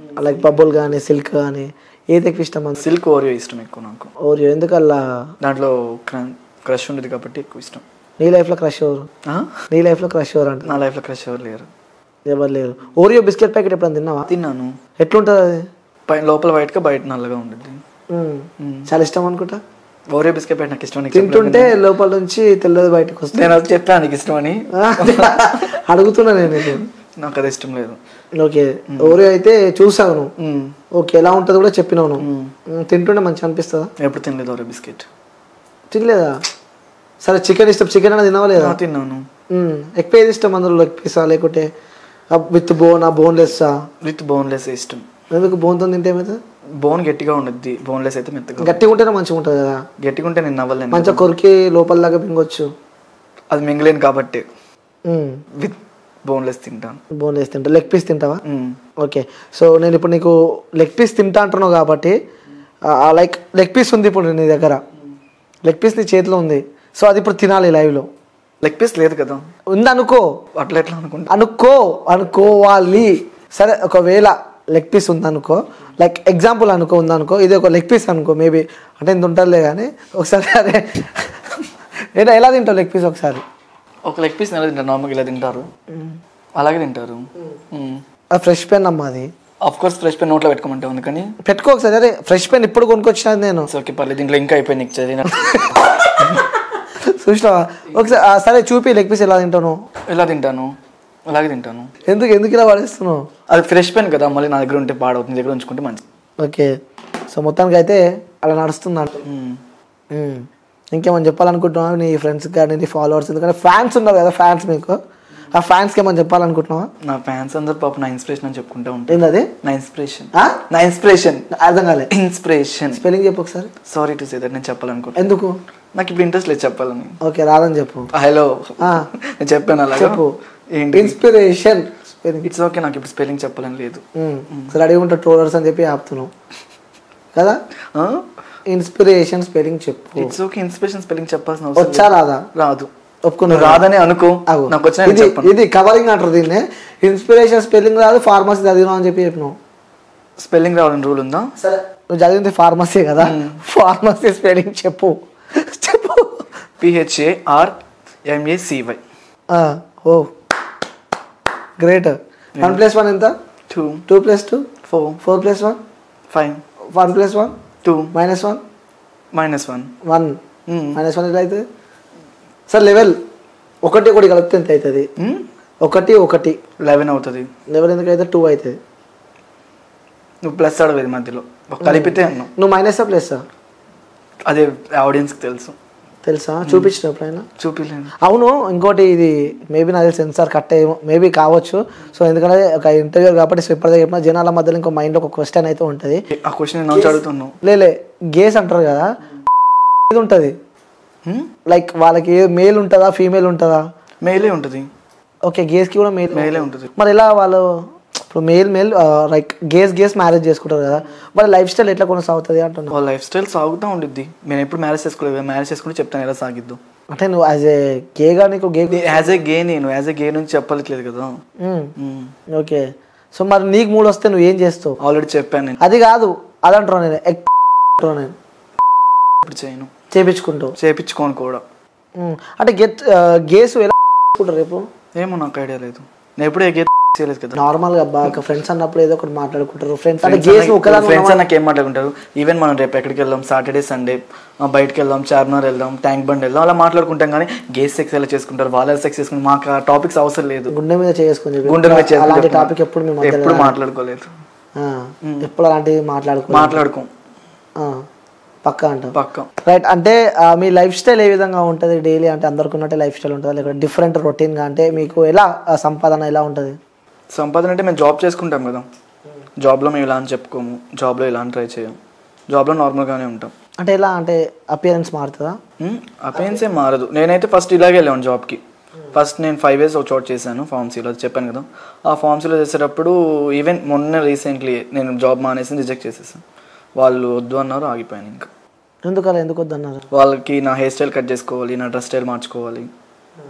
Speaker 1: లైక్ బబుల్ కానీ సిల్క్ కానీ, ఏది ఎక్కువ ఇష్టం?
Speaker 2: సిల్క్ ఓరియో ఇష్టం ఎక్కువ నాకు.
Speaker 1: ఓరియో ఎందుకల్లా?
Speaker 2: దాంట్లో క్రష్ ఉండేది కాబట్టి ఎక్కువ ఇష్టం.
Speaker 1: నీ లైఫ్లో క్రష్ ఎవరు? నీ లైఫ్లో క్రష్ ఎవరు అంటే?
Speaker 2: నా లైఫ్లో క్రష్ ఎవరు లేరు.
Speaker 1: ఎవరు లేరు. ఓరియో బిస్కెట్ ప్యాకెట్ ఎప్పుడైనా తిన్నావా?
Speaker 2: తిన్నాను.
Speaker 1: ఎట్లుంటుంది అది?
Speaker 2: పైన లోపల వైట్గా బయట నల్లగా ఉంటుంది.
Speaker 1: చాలా ఇష్టం అనుకుంటా.
Speaker 2: ఓరియో బిస్కెట్ ప్యాకెట్ నాకు ఇష్టం.
Speaker 1: తింటుంటే లోపల నుంచి తెల్లది బయటకు వస్తుంది.
Speaker 2: నేను అది చెప్పాను నీకు ఇష్టం అని.
Speaker 1: అడుగుతున్నా నేను.
Speaker 2: నాకు అది ఇష్టం లేదు.
Speaker 1: ఓకే, ఓరియో అయితే చూసావు నువ్వు. ఓకే, ఎలా ఉంటుందో కూడా చెప్పినావు నువ్వు. తింటుంటే మంచిగా అనిపిస్తుందా?
Speaker 2: ఎప్పుడు తినలేదు ఓరియో బిస్కెట్.
Speaker 1: తినలేదా? సరే, చికెన్ ఇష్టం. చికెన్ అయినా తినవా లేదా?
Speaker 2: తిన్నాను.
Speaker 1: ఎక్కువ ఏది ఇష్టం అందులో? లెగ్ పీసా లేకుంటే విత్ బోన్లెస్సా?
Speaker 2: విత్ బోన్లెస్ ఇష్టం.
Speaker 1: ఎందుకు? బోన్తో తింటే ఏమవుతుంది?
Speaker 2: బోన్ గట్టిగా ఉండద్ది, బోన్లెస్ అయితే మెత్తగా.
Speaker 1: గట్టిగా ఉంటేనే మంచిగా ఉంటుంది కదా.
Speaker 2: గట్టిగా ఉంటే నేను నవ్వలేను.
Speaker 1: మంచిగా కొరికి లోపల దాకా మింగొచ్చు.
Speaker 2: అది మింగలేను కాబట్టి విత్ బోన్లెస్ తింటాను.
Speaker 1: బోన్లెస్ తింటా. లెగ్ పీస్ తింటావా? ఓకే, సో నేను ఇప్పుడు నీకు లెగ్ పీస్ తింటా అంటున్నావు కాబట్టి, లైక్ లెగ్ పీస్ ఉంది ఇప్పుడు నీ దగ్గర, లెగ్ పీస్ నీ చేతిలో ఉంది, సో అది ఇప్పుడు తినాలి లైవ్లో.
Speaker 2: లెగ్ పీస్ లేదు కదా.
Speaker 1: ఉంది అనుకో.
Speaker 2: అట్లా ఎట్లా అనుకుంటా?
Speaker 1: అనుకోవాలి. సరే, ఒకవేళ లెగ్ పీస్ ఉందనుకో, లైక్ ఎగ్జాంపుల్ ఉందనుకో, ఇది ఒక లెగ్ పీస్ అనుకో, మేబీ అంటే ఇంత ఉంటుందిలే కానీ, ఒకసారి అరే ఎలా తింటావు లెగ్ పీస్ ఒకసారి?
Speaker 2: ఒక లెగ్ పీస్ ఎలా తింటారు? నార్మల్గా ఇలా తింటారు, అలాగే తింటారు.
Speaker 1: ఫ్రెష్ పెన్ అమ్మా అది.
Speaker 2: ఆఫ్ కోర్స్ ఫ్రెష్ పెన్ నోట్లో పెట్టుకోమంటే ఉంది, కానీ
Speaker 1: పెట్టుకో ఒకసారి. అరే ఫ్రెష్ పెన్ ఇప్పుడు కొనుక్కొచ్చినది నేను.
Speaker 2: ఓకే పర్లేదు, దీంట్లో ఇంకా అయిపోయింది నీకు చదివిన.
Speaker 1: చూసినావా? ఒకసారి సరే చూపి లెగ్ పీస్ ఎలా తింటాను.
Speaker 2: ఎలా తింటాను? అలాగే తింటాను.
Speaker 1: ఎందుకు ఇలా పడేస్తున్నావు?
Speaker 2: అది ఫ్రెష్ పెన్ కదా, మళ్ళీ నా దగ్గర ఉంటే పాడవుతుంది, నీ దగ్గర ఉంచుకుంటే మంచిది.
Speaker 1: ఓకే, సో మొత్తానికి అయితే అలా నడుస్తుంది అంట. ఇంకేమని చెప్పాలనుకుంటున్నావా నీ ఫ్రెండ్స్కి కానీ నీ ఫాలోవర్స్? ఎందుకంటే ఫ్యాన్స్ ఉన్నారు కదా, ఫ్యాన్స్ మీకు, ఆ ఫ్యాన్స్కి ఏమని చెప్పాలనుకుంటున్నావా?
Speaker 2: నా ఫ్యాన్స్ అందరు పాప నా ఇన్స్పిరేషన్ అని చెప్పుకుంటా ఉంటాను.
Speaker 1: ఏంటది?
Speaker 2: నా ఇన్స్పిరేషన్
Speaker 1: అర్థం కాలే.
Speaker 2: ఇన్స్పిరేషన్
Speaker 1: స్పెల్లింగ్ చెప్పు ఒకసారి.
Speaker 2: సారీ టు సే దట్, నేను చెప్పాలనుకుంటున్నాను.
Speaker 1: ఎందుకు?
Speaker 2: నాకు ఇప్పుడు ఇంట్రెస్ట్ లేదు చెప్పాలని.
Speaker 1: ఓకే, రాదని చెప్పు.
Speaker 2: హలో, నేను చెప్పాను అలా.
Speaker 1: చెప్పు. ఏంటి? Inspiration spelling.
Speaker 2: ఇట్స్ ఓకే, నాకు ఇప్పుడు స్పెల్లింగ్ చెప్పాలని లేదు.
Speaker 1: సరే, అడిగి ఉంటా ట్రోలర్స్ అని చెప్పి ఆపుతున్నావు కదా. ఇన్స్పిరేషన్ స్పెల్లింగ్ చెప్పు.
Speaker 2: ఇట్స్ ఓకే, ఇన్స్పిరేషన్ స్పెల్లింగ్ చెప్పాల్సిన అవసరం
Speaker 1: వచ్చా రాదా?
Speaker 2: రాదు.
Speaker 1: ఒప్పుకున్నా.
Speaker 2: రాదని అనుకో, నాకు వచ్చిన
Speaker 1: ఇది కవరింగ్ అంటారు దీన్ని. ఇన్స్పిరేషన్ స్పెల్లింగ్ రాదు, ఫార్మసీ చదివినావు అని చెప్పి చెప్పినావు.
Speaker 2: స్పెల్లింగ్ రావాలని రూల్ ఉందా?
Speaker 1: సరే, నువ్వు చదివింది ఫార్మసీ కదా, ఫార్మసీ స్పెల్లింగ్ చెప్పు.
Speaker 2: PHARMACY.
Speaker 1: ఓ గ్రేట్. 1+1 ఎంత? 2. 2+2 4. 4+1 5. 1+1 2. -1 -1 1. -1 ఎలా అవుతుంది? సార్ లెవెల్ 1 1 కలిపితే ఎంత అవుతుంది? 1 1
Speaker 2: 11 అవుతుంది.
Speaker 1: 11 ఎందుకు అయితే 2 అవుతుంది.
Speaker 2: నువ్వు ప్లస్ అడగలేదు మధ్యలో, కలిపితే అన్నావు.
Speaker 1: నువ్వు మైనసా ప్లస్సా?
Speaker 2: అదే ఆడియన్స్కి తెలుసా?
Speaker 1: చూపించిన ఎప్పుడైనా?
Speaker 2: చూపించలేదు.
Speaker 1: అవును, ఇంకోటి ఇది మేబీ నాకు సెన్సార్ కట్ అయ్యేమో, మేబీ కావచ్చు. సో ఎందుకంటే ఒక ఇంటర్వ్యూ కాబట్టి, సో ఇప్పటిదాకా చెప్పిన జనాల మధ్యలో ఇంకో మైండ్లో ఒక క్వశ్చన్ అయితే ఉంటుంది.
Speaker 2: ఆ క్వశ్చన్ నేను అడుగుతున్నాను.
Speaker 1: లేలే, గేస్ అంటారు కదా, ఇది ఉంటుంది లైక్ వాళ్ళకి మేల్ ఉంటుందా ఫీమేల్ ఉంటుందా?
Speaker 2: మేలే ఉంటుంది.
Speaker 1: ఓకే, గేస్కి కూడా
Speaker 2: మేలే ఉంటుంది.
Speaker 1: మరి ఎలా వాళ్ళు ఇప్పుడు మేల్ లైక్ గేస్ మ్యారేజ్ చేసుకుంటారు కదా, మరి లైఫ్ స్టైల్ ఎట్లా కొనసాగుతుంది అంటున్నా?
Speaker 2: వాళ్ళ లైఫ్ స్టైల్ సాగుతూ ఉండిద్ది. నేను ఎప్పుడు మ్యారేజ్ చేసుకోలేదు, మ్యారేజ్ చేసుకుంటే చెప్తాను ఎలా సాగిద్దు.
Speaker 1: అంటే నువ్వు యాజ్ ఏ గేగా నీకు
Speaker 2: యాజ్ ఏ గే నుంచి చెప్పలేదు కదా.
Speaker 1: ఓకే, సో మరి నీకు మూడు వస్తే నువ్వు ఏం చేస్తావు?
Speaker 2: ఆల్రెడీ చెప్పాను నేను.
Speaker 1: అది కాదు, అదంటున్నా నేను.
Speaker 2: ఇప్పుడు చేయను. చేపించుకోను కూడా.
Speaker 1: అంటే గేస్ ఎలా రేపు?
Speaker 2: ఏమో నాకు ఐడియా లేదు, నేను ఎప్పుడే గే చేయలేదు కదా.
Speaker 1: నార్మల్ గా బాగా ఫ్రెండ్స్ అన్నప్పుడు ఏదో ఒకటి మాట్లాడుకుంటారు. ఫ్రెండ్స్ అంటే గేస్
Speaker 2: ఫ్రెండ్స్ అన్నకి ఏం మాట్లాడుకుంటారు. ఈవెన్ మనం రేపు ఎక్కడికి వెళ్దాం, సాటర్డే సండే బయటకు వెళ్దాం, చార్మినార్ వెళ్దాం, ట్యాంక్ బండ్ వెళ్దాం, అలా మాట్లాడుకుంటాం. కానీ గేస్ సెక్స్ ఎలా చేసుకుంటారు, వాళ్ళ సెక్స్ చేసుకుంటారు, మాకు ఆ టాపిక్స్ అవసరం లేదు.
Speaker 1: గుండె మీద చేసుకుని అలాంటి టాపిక్ ఎప్పుడు
Speaker 2: మాట్లాడుకోలేదు.
Speaker 1: ఎప్పుడు అలాంటివి మాట్లాడుకో పక్కా అంటాం.
Speaker 2: పక్కా
Speaker 1: రైట్. అంటే మీ లైఫ్ స్టైల్ ఏ విధంగా ఉంటుంది డైలీ? అంటే అందరికి ఉన్నట్టే లైఫ్ స్టైల్ ఉంటుందా, లేకపోతే డిఫరెంట్ రొటీన్గా? అంటే మీకు ఎలా సంపాదన ఎలా ఉంటుంది?
Speaker 2: సంపాదన అంటే మేము జాబ్ చేసుకుంటాం కదా, జాబ్లో మేము ఇలా అని చెప్పుకోము, జాబ్లో ఇలా అని ట్రై చేయం, జాబ్లో నార్మల్గానే ఉంటాం.
Speaker 1: అంటే ఎలా అంటే అపియరెన్స్ మారుతుందా?
Speaker 2: అపియరెన్స్ ఏం మారదు. నేనైతే ఫస్ట్ ఇలాగే వెళ్ళాను జాబ్కి. ఫస్ట్ నేను 5 years ఒక చోట చేశాను ఫార్మసీలో, చెప్పాను కదా. ఆ ఫార్మసీలో చేసేటప్పుడు ఈవెన్ మొన్న రీసెంట్లీ నేను జాబ్ మానేసి రిజెక్ట్ చేసేసాను. వాళ్ళు వద్దు అన్నారు, ఆగిపోయాను. ఇంకా
Speaker 1: ఎందుకు వద్దన్నారు?
Speaker 2: వాళ్ళకి నా హెయిర్ స్టైల్ కట్ చేసుకోవాలి, నా డ్రెస్ స్టైల్ మార్చుకోవాలి,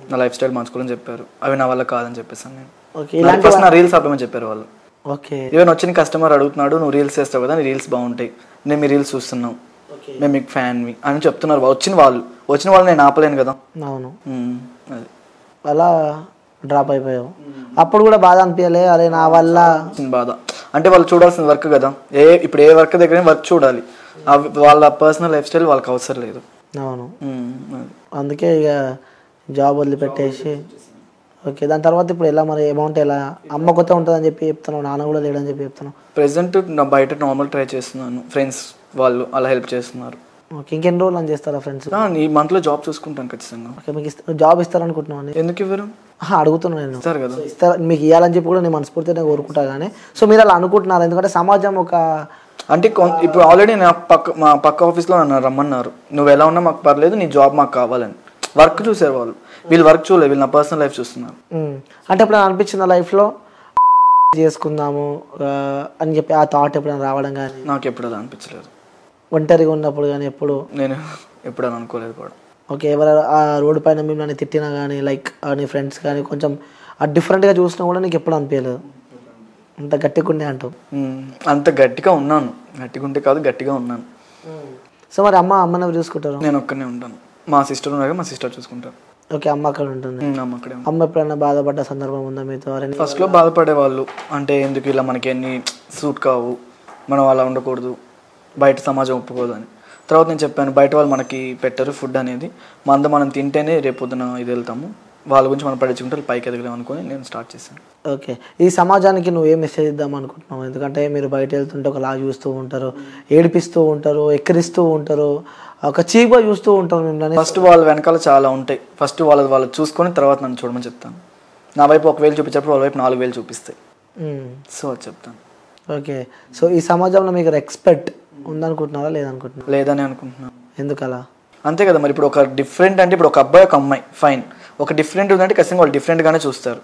Speaker 2: నా లైఫ్ స్టైల్ మార్చుకోవాలని చెప్పారు. అవి నా వల్ల కాదని చెప్పేసాను నేను. ఫస్ట్ నా రీల్స్ ఆపమని చెప్పారు వాళ్ళు.
Speaker 1: ఓకే.
Speaker 2: ఈవెన్ వచ్చిన కస్టమర్ అడుగుతున్నాడు, నువ్వు రీల్స్ చేస్తావు కదా, నీ రీల్స్ బాగుంటాయి, నేను మీ రీల్స్ చూస్తున్నాం, మేము మీకు ఫ్యాన్వి అని చెప్తున్నారు. వచ్చిన వాళ్ళు నేను ఆపలేను కదా.
Speaker 1: అవును.
Speaker 2: అది
Speaker 1: అలా డ్రాప్ అయిపోయావు. అప్పుడు కూడా బాధ అనిపించలే, అరే నా వల్ల
Speaker 2: బాధ అంటే వాళ్ళు చూడాల్సిన వర్క్ కదా. ఇప్పుడు ఏ వర్క్ దగ్గర వర్క్ చూడాలి, వాళ్ళ పర్సనల్ లైఫ్ స్టైల్ వాళ్ళకి అవసరం లేదు.
Speaker 1: అవును. అందుకే ఇక జాబ్ వదిలిపెట్టేసి ఓకే. దాని తర్వాత ఇప్పుడు ఎలా మరి అమౌంట్ ఎలా? అమ్మ కొత్త ఉంటుందని చెప్పి చెప్తున్నావు, నాన్న కూడా లేడని చెప్పి చెప్తున్నావు.
Speaker 2: ప్రెసెంట్ నా బయట నార్మల్ ట్రై చేస్తున్నాను, ఫ్రెండ్స్ వాళ్ళు అలా హెల్ప్ చేస్తున్నారు.
Speaker 1: ఓకే. ఇంకెన్ని రోజులు అని చేస్తారా ఫ్రెండ్స్?
Speaker 2: ఈ మంత్లో జాబ్ చూసుకుంటాను ఖచ్చితంగా.
Speaker 1: ఓకే. మీకు జాబ్ ఇస్తారనుకుంటున్నాను.
Speaker 2: ఎందుకు ఇవ్వరు?
Speaker 1: అడుగుతున్నాను నేను.
Speaker 2: ఇస్తారు కదా.
Speaker 1: ఇస్తారు, మీకు ఇవ్వాలని చెప్పి కూడా నేను మనస్ఫూర్తిగా కోరుకుంటా. కానీ సో మీరు అలా అనుకుంటున్నారు, ఎందుకంటే సమాజం ఒక
Speaker 2: అంటే ఇప్పుడు ఆల్రెడీ మా పక్క ఆఫీస్లో నన్ను రమ్మన్నారు, నువ్వు ఎలా ఉన్నా మాకు పర్లేదు, నీ జాబ్ మాకు కావాలని. వర్క్ చూసారు వాళ్ళు, వీళ్ళు వర్క్ చూడలేదు, వీళ్ళు నా పర్సనల్ లైఫ్ చూస్తున్నారు.
Speaker 1: అంటే ఎప్పుడైనా అనిపించింది లైఫ్లో చేసుకుందాము అని చెప్పి ఆ థాట్ ఎప్పుడైనా రావడం కానీ?
Speaker 2: నాకు ఎప్పుడు అలా అనిపించలేదు.
Speaker 1: ఒంటరిగా ఉన్నప్పుడు కానీ ఎప్పుడు?
Speaker 2: నేను ఎప్పుడు అలా అనుకోలేదు కూడా.
Speaker 1: ఓకే. ఎవరు ఆ రోడ్డు పైన మిమ్మల్ని తిట్టినా కానీ లైక్ నీ ఫ్రెండ్స్ కానీ కొంచెం డిఫరెంట్గా చూసినా కూడా నీకు ఎప్పుడు అనిపించలేదు? అంత గట్టిగా ఉండే అంటూ?
Speaker 2: అంత గట్టిగా ఉన్నాను, గట్టిగా ఉంటే కాదు, గట్టిగా ఉన్నాను.
Speaker 1: సో మరి అమ్మని ఎవరు చూసుకుంటారు?
Speaker 2: నేను ఒక్కనే ఉంటాను, మా సిస్టర్ ఉన్నారు, మా సిస్టర్ చూసుకుంటారు.
Speaker 1: ఓకే. అమ్మ అక్కడ ఉంటుంది.
Speaker 2: అమ్మ
Speaker 1: ఎప్పుడైనా బాధపడ్డ సందర్భం ఉందా మీతో?
Speaker 2: ఫస్ట్లో బాధపడేవాళ్ళు, అంటే ఎందుకు ఇలా మనకి అన్ని సూట్ కావు, మనం అలా ఉండకూడదు, బయట సమాజం ఒప్పుకోదు అని. తర్వాత నేను చెప్పాను, బయట వాళ్ళు మనకి పెట్టరు ఫుడ్ అనేది, మనం తింటేనే రేపొద్దున ఇది వెళ్తాము, వాళ్ళ గురించి మనం పడించుకుంటే పైకి ఎదగలేం అనుకుని నేను స్టార్ట్ చేశాను. ఓకే.
Speaker 1: ఈ సమాజానికి నువ్వు ఏం మెసేజ్ ఇద్దాం అనుకుంటున్నావు? ఎందుకంటే మీరు బయట వెళ్తుంటే ఒకలా చూస్తూ ఉంటారు, ఏడిపిస్తూ ఉంటారు, ఎక్కిరిస్తూ ఉంటారు, ఒక చీప్గా చూస్తూ ఉంటారు మిమ్మల్ని.
Speaker 2: ఫస్ట్ వాళ్ళ వెనకాల చాలా ఉంటాయి, ఫస్ట్ వాళ్ళు చూసుకొని తర్వాత నన్ను చూడమని చెప్తాను. నా వైపు 1,000 చూపించేప్పుడు వాళ్ళ వైపు 4,000 చూపిస్తాయి. సో అది చెప్తాను.
Speaker 1: ఓకే. సో ఈ సమాజంలో మీకు రెస్పెక్ట్ ఉందనుకుంటున్నారా లేదనుకుంటున్నారా?
Speaker 2: లేదని అనుకుంటున్నాను.
Speaker 1: ఎందుకలా?
Speaker 2: అంతే కదా మరి. ఇప్పుడు ఒక డిఫరెంట్ అంటే ఇప్పుడు ఒక అబ్బాయి ఒక అమ్మాయి ఫైన్, ఒక డిఫరెంట్ ఉందంటే ఖచ్చితంగా వాళ్ళు డిఫరెంట్గానే చూస్తారు.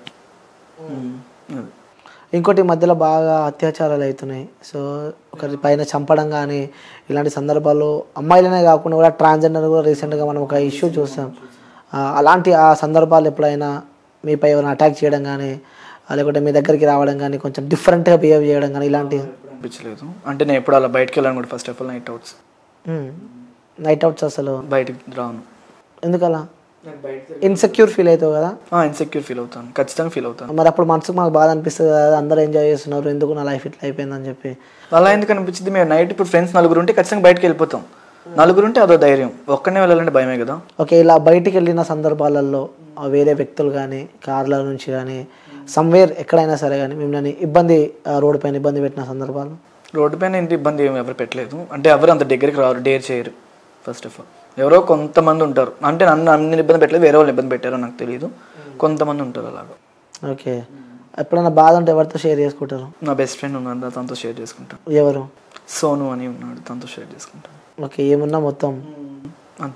Speaker 1: ఇంకోటి మధ్యలో బాగా అత్యాచారాలు అవుతున్నాయి. సో ఒకరి పైన చంపడం కానీ ఇలాంటి సందర్భాల్లో అమ్మాయిలనే కాకుండా కూడా ట్రాన్స్జెండర్ కూడా రీసెంట్గా మనం ఒక ఇష్యూ చూసాం. అలాంటి ఆ సందర్భాలు ఎప్పుడైనా మీపై ఎవరైనా అటాక్ చేయడం కానీ లేకుంటే మీ దగ్గరికి రావడం కానీ కొంచెం డిఫరెంట్గా బిహేవ్ చేయడం కానీ ఇలాంటివి
Speaker 2: అనిపించలేదు? అంటే నేను ఎప్పుడు అలా బయటకు వెళ్ళాను కూడా. First of all
Speaker 1: night outs అసలు
Speaker 2: బయటకు రాను.
Speaker 1: ఎందుకలా? ఇన్సెక్యూర్ ఫీల్ అవుతావు కదా?
Speaker 2: ఇన్సెక్యూర్ ఫీల్ అవుతాను, ఖచ్చితంగా ఫీల్ అవుతాను.
Speaker 1: మరి అప్పుడు మనసుకు మాకు బాధ అనిపిస్తుంది కదా, అందరూ ఎంజాయ్ చేస్తున్నారు, ఎందుకు నా లైఫ్ ఇట్లా అయిపోయిందని చెప్పి.
Speaker 2: అలా ఎందుకు అనిపించింది? మేము నైట్ ఇప్పుడు ఫ్రెండ్స్ 4 ఉంటే ఖచ్చితంగా బయటకు వెళ్ళిపోతాం. 4 ఉంటే అదో ధైర్యం, ఒక్కనే వెళ్ళాలంటే భయమే కదా.
Speaker 1: ఓకే. ఇలా బయటికి వెళ్ళిన సందర్భాలలో వేరే వ్యక్తులు కానీ కార్ల నుంచి కానీ సమ్వేర్ ఎక్కడైనా సరే కానీ మిమ్మల్ని రోడ్డు పైన ఇబ్బంది పెట్టిన సందర్భాలు?
Speaker 2: రోడ్డు పైన ఇంటి ఇబ్బంది ఏమి ఎవరు పెట్టలేదు. అంటే ఎవరు అంత దగ్గరికి రారు, డేర్ చేయరు. ఫస్ట్ ఆఫ్ ఆల్ ఎవరో కొంతమంది ఉంటారు, అంటే నన్ను ఇబ్బంది పెట్టలేదు, వేరే వాళ్ళు ఇబ్బంది పెట్టారో నాకు తెలియదు, కొంతమంది ఉంటారు అలాగా.
Speaker 1: ఓకే. ఎప్పుడైనా బాధ ఉంటే ఎవరితో షేర్ చేసుకుంటారు?
Speaker 2: నా బెస్ట్ ఫ్రెండ్ ఉన్నాడు, తనతో షేర్ చేసుకుంటాను.
Speaker 1: ఎవరు?
Speaker 2: సోను అని ఉన్నాడు, తనతో షేర్ చేసుకుంటాను.
Speaker 1: ఓకే. ఏమున్నా మొత్తం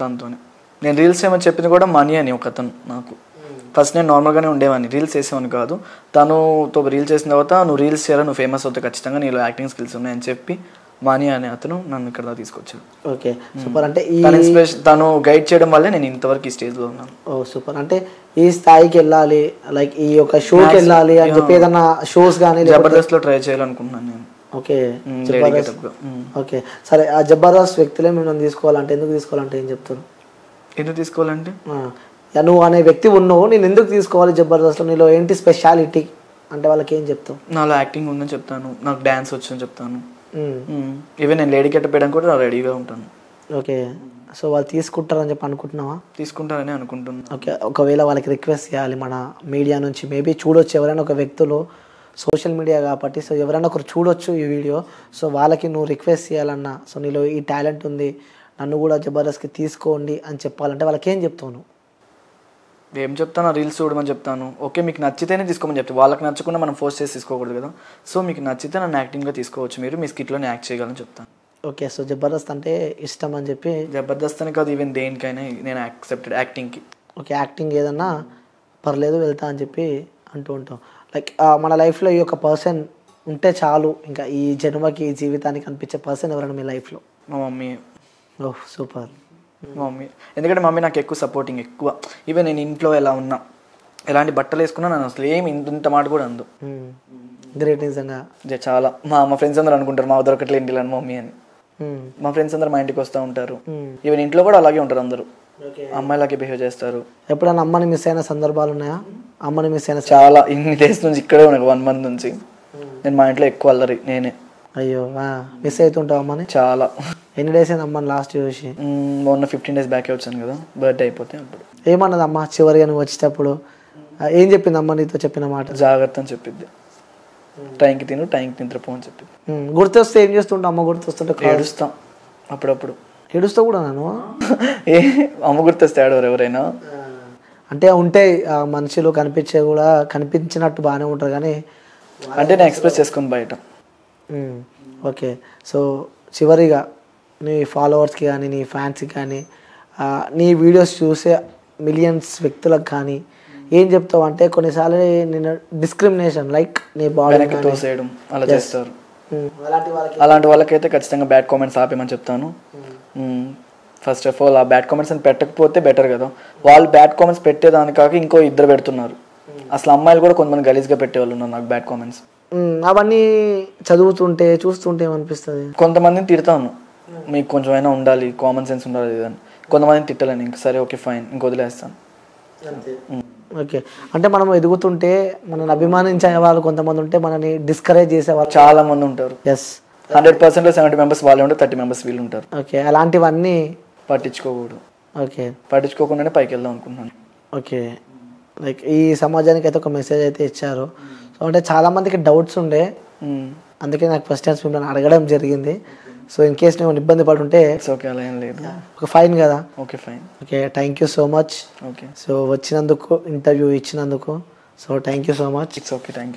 Speaker 2: తనతోనే. నేను రీల్స్ ఏమని చెప్పింది కూడా మనీ అని ఒక అతను నాకు. ఫస్ట్ నేను నార్మల్గానే ఉండేవాడిని, రీల్స్ చేసేవాని కాదు. తనుతో రీల్స్ చేసిన తర్వాత నువ్వు రీల్స్ చేయాలి, నువ్వు ఫేమస్ అవుతావు ఖచ్చితంగా, నీలో యాక్టింగ్ స్కిల్స్ ఉన్నాయని చెప్పి మనీ అనే అతను నన్ను ఇక్కడ తీసుకొచ్చాడు.
Speaker 1: ఓకే. సూపర్. అంటే
Speaker 2: తను గైడ్ చేయడం వల్లే నేను ఇంతవరకు ఈ స్టేజ్లో ఉన్నాను.
Speaker 1: ఓ సూపర్. అంటే ఈ స్థాయికి వెళ్ళాలి, లైక్ ఈ యొక్క షోకి వెళ్ళాలి అని చెప్పి ఏదన్నా షోస్ కానీ
Speaker 2: జబర్దస్త్లో ట్రై చేయాలనుకుంటున్నాను నేను.
Speaker 1: ఓకే. ఓకే. సరే. ఆ జబర్దస్త్ వ్యక్తులే మిమ్మల్ని తీసుకోవాలంటే ఎందుకు తీసుకోవాలంటే ఏం చెప్తారు?
Speaker 2: ఎందుకు తీసుకోవాలంటే
Speaker 1: నువ్వు అనే వ్యక్తి ఉన్నావు, నేను ఎందుకు తీసుకోవాలి జబర్దస్త్లో, నీలో ఏంటి స్పెషాలిటీ అంటే వాళ్ళకి ఏం చెప్తావు?
Speaker 2: నాలో యాక్టింగ్ ఉందని చెప్తాను, నాకు డ్యాన్స్ వచ్చని చెప్తాను, ఈవెన్ నేను లేడీ గెటప్ వేయడానికి కూడా రెడీగా ఉంటాను.
Speaker 1: ఓకే. సో వాళ్ళు తీసుకుంటారని చెప్పి అనుకుంటున్నావా?
Speaker 2: తీసుకుంటారని అనుకుంటున్నాను.
Speaker 1: ఓకే. ఒకవేళ వాళ్ళకి రిక్వెస్ట్ చేయాలి మన మీడియా నుంచి, మేబీ చూడొచ్చు ఎవరైనా ఒక వ్యక్తులు, సోషల్ మీడియా కాబట్టి సో ఎవరైనా ఒకరు చూడొచ్చు ఈ వీడియో, సో వాళ్ళకి నువ్వు రిక్వెస్ట్ చేయాలన్నా, సో నీలో ఈ టాలెంట్ ఉంది, నన్ను కూడా జబర్దస్త్కి తీసుకోండి అని చెప్పాలంటే వాళ్ళకి ఏం చెప్తావు నువ్వు?
Speaker 2: ఏం చెప్తాను? రీల్స్ చూడమని చెప్తాను. ఓకే, మీకు నచ్చితేనే తీసుకోమని చెప్తాను, వాళ్ళకి నచ్చకుండా మనం ఫోర్స్ చేసి తీసుకోకూడదు కదా. సో మీకు నచ్చితే నన్ను యాక్టింగ్గా తీసుకోవచ్చు, మీరు మీ స్కిట్లోనే యాక్ట్ చేయగలని చెప్తాను.
Speaker 1: ఓకే. సో జబర్దస్త్ అంటే ఇష్టం అని చెప్పి.
Speaker 2: జబర్దస్త్ అని కాదు, ఈవెన్ దేనికైనా నేను యాక్సెప్టెడ్ యాక్టింగ్కి.
Speaker 1: ఓకే, యాక్టింగ్ ఏదన్నా పర్లేదు వెళ్తా అని చెప్పి అంటూ ఉంటాం. లైక్ మన లైఫ్లో ఈ యొక్క పర్సన్ ఉంటే చాలు, ఇంకా ఈ జన్మకి ఈ జీవితానికి అనిపించే పర్సన్ ఎవరైనా మీ లైఫ్లో?
Speaker 2: మా మమ్మీ.
Speaker 1: ఓహ్ సూపర్.
Speaker 2: మా మమ్మీ, ఎందుకంటే మమ్మీ నాకు ఎక్కువ సపోర్టింగ్ ఎక్కువ. ఈవెన్ నేను ఇంట్లో ఎలా ఉన్నా, ఎలాంటి బట్టలు వేసుకున్నా నన్ను అసలు ఏమి ఇంత మాట కూడా అందు.
Speaker 1: గ్రేట్ నిజంగా.
Speaker 2: చాలా మా ఫ్రెండ్స్ అందరూ అనుకుంటారు మా దొరకట్లే ఇంటిలో మమ్మీ అని. మా ఫ్రెండ్స్ అందరూ మా ఇంటికి వస్తూ ఉంటారు. ఈవెన్ ఇంట్లో కూడా అలాగే ఉంటారు అందరూ, అమ్మాయిలాగే బిహేవ్ చేస్తారు.
Speaker 1: ఎప్పుడైనా అమ్మని మిస్ అయిన సందర్భాలు ఉన్నాయా? అమ్మని మిస్ అయిన
Speaker 2: చాలా. ఇన్ని డేస్ నుంచి ఇక్కడే ఉన్నాను, 1 month నుంచి. నేను మా ఇంట్లో ఎక్కువ అల్లరి నేనే.
Speaker 1: అయ్యో, మిస్ అవుతుంటావు అమ్మని?
Speaker 2: చాలా.
Speaker 1: ఎన్ని డేస్ అయింది అమ్మని లాస్ట్ చూసి?
Speaker 2: మొన్న 15 days బ్యాకే వచ్చాను కదా, బర్త్డే అయిపోతే అప్పుడు.
Speaker 1: ఏమన్నది అమ్మ చివరిగా నువ్వు వచ్చేటప్పుడు? ఏం చెప్పింది అమ్మ నీతో చెప్పిన మాట?
Speaker 2: జాగ్రత్త అని చెప్పింది, టైంకి తిను, టైంకి నిద్రపో అని చెప్పింది.
Speaker 1: గుర్తొస్తే ఏం చేస్తుంటా అమ్మ? గుర్తొస్తుంటే
Speaker 2: ఏడుస్తాం అప్పుడప్పుడు.
Speaker 1: ఏడుస్తా కూడా నేను?
Speaker 2: ఏ అమ్మ గుర్తొస్తే ఏడవరు ఎవరైనా?
Speaker 1: అంటే ఉంటాయి మనుషులు కనిపించే కూడా, కనిపించినట్టు బాగానే ఉంటారు కానీ
Speaker 2: అంటే నేను ఎక్స్ప్రెస్ చేసుకుని బయట.
Speaker 1: ఓకే. సో చివరిగా నీ ఫాలోవర్స్కి కానీ నీ ఫ్యాన్స్కి కానీ నీ వీడియోస్ చూసే మిలియన్స్ వ్యక్తులకు కానీ ఏం చెప్తావు? అంటే కొన్నిసార్లు నేను డిస్క్రిమినేషన్ లైక్ నీ బాడీ
Speaker 2: తోసేయడం అలా చేస్తారు. అలాంటి వాళ్ళకైతే ఖచ్చితంగా బ్యాడ్ కామెంట్స్ ఆపేమని చెప్తాను. ఫస్ట్ ఆఫ్ ఆల్ ఆ బ్యాడ్ కామెంట్స్ అని పెట్టకపోతే బెటర్ కదా. వాళ్ళు బ్యాడ్ కామెంట్స్ పెట్టేదాని కాక ఇంకో 2 పెడుతున్నారు. అసలు అమ్మాయిలు కూడా కొంతమంది గలీజ్గా పెట్టేవాళ్ళు ఉన్నారు నాకు బ్యాడ్ కామెంట్స్.
Speaker 1: అవన్నీ చదువుతుంటే చూస్తుంటే ఏమనిపిస్తుంది?
Speaker 2: కొంతమందిని తిడతాను, మీకు కొంచెం అయినా ఉండాలి, కామన్ సెన్స్ ఉండాలి అని. కొంతమందిని తిట్టలేను, ఇంక సరే ఓకే ఫైన్ ఇంక వదిలేస్తాను.
Speaker 1: ఓకే. అంటే మనం ఎదుగుతుంటే మనల్ని అభిమానించే వాళ్ళు కొంతమంది ఉంటే మనని డిస్కరేజ్ చేసేవాళ్ళు
Speaker 2: చాలా మంది ఉంటారు.
Speaker 1: ఎస్,
Speaker 2: 100%లో 70 members వాళ్ళే ఉంటారు, 30 members వీళ్ళు ఉంటారు.
Speaker 1: ఓకే. అలాంటివన్నీ
Speaker 2: పట్టించుకోకూడదు.
Speaker 1: ఓకే.
Speaker 2: పట్టించుకోకుండానే పైకి వెళ్దాం అనుకుంటున్నాను.
Speaker 1: ఓకే. లైక్ ఈ సమాజానికి అయితే ఒక మెసేజ్ అయితే ఇచ్చారు. సో అంటే చాలామందికి డౌట్స్ ఉండే, అందుకే నాకు ఫస్ట్ టైం మిమ్మల్ని అడగడం జరిగింది. సో ఇన్ కేస్ నేను ఇబ్బంది పడుంటే
Speaker 2: ఓకే, అలా ఏం లేదు,
Speaker 1: ఒక ఫైన్ కదా?
Speaker 2: Okay fine.
Speaker 1: Okay, thank you so much.
Speaker 2: Okay.
Speaker 1: So వచ్చినందుకు, ఇంటర్వ్యూ ఇచ్చినందుకు, so thank you so much.
Speaker 2: It's okay, thank you.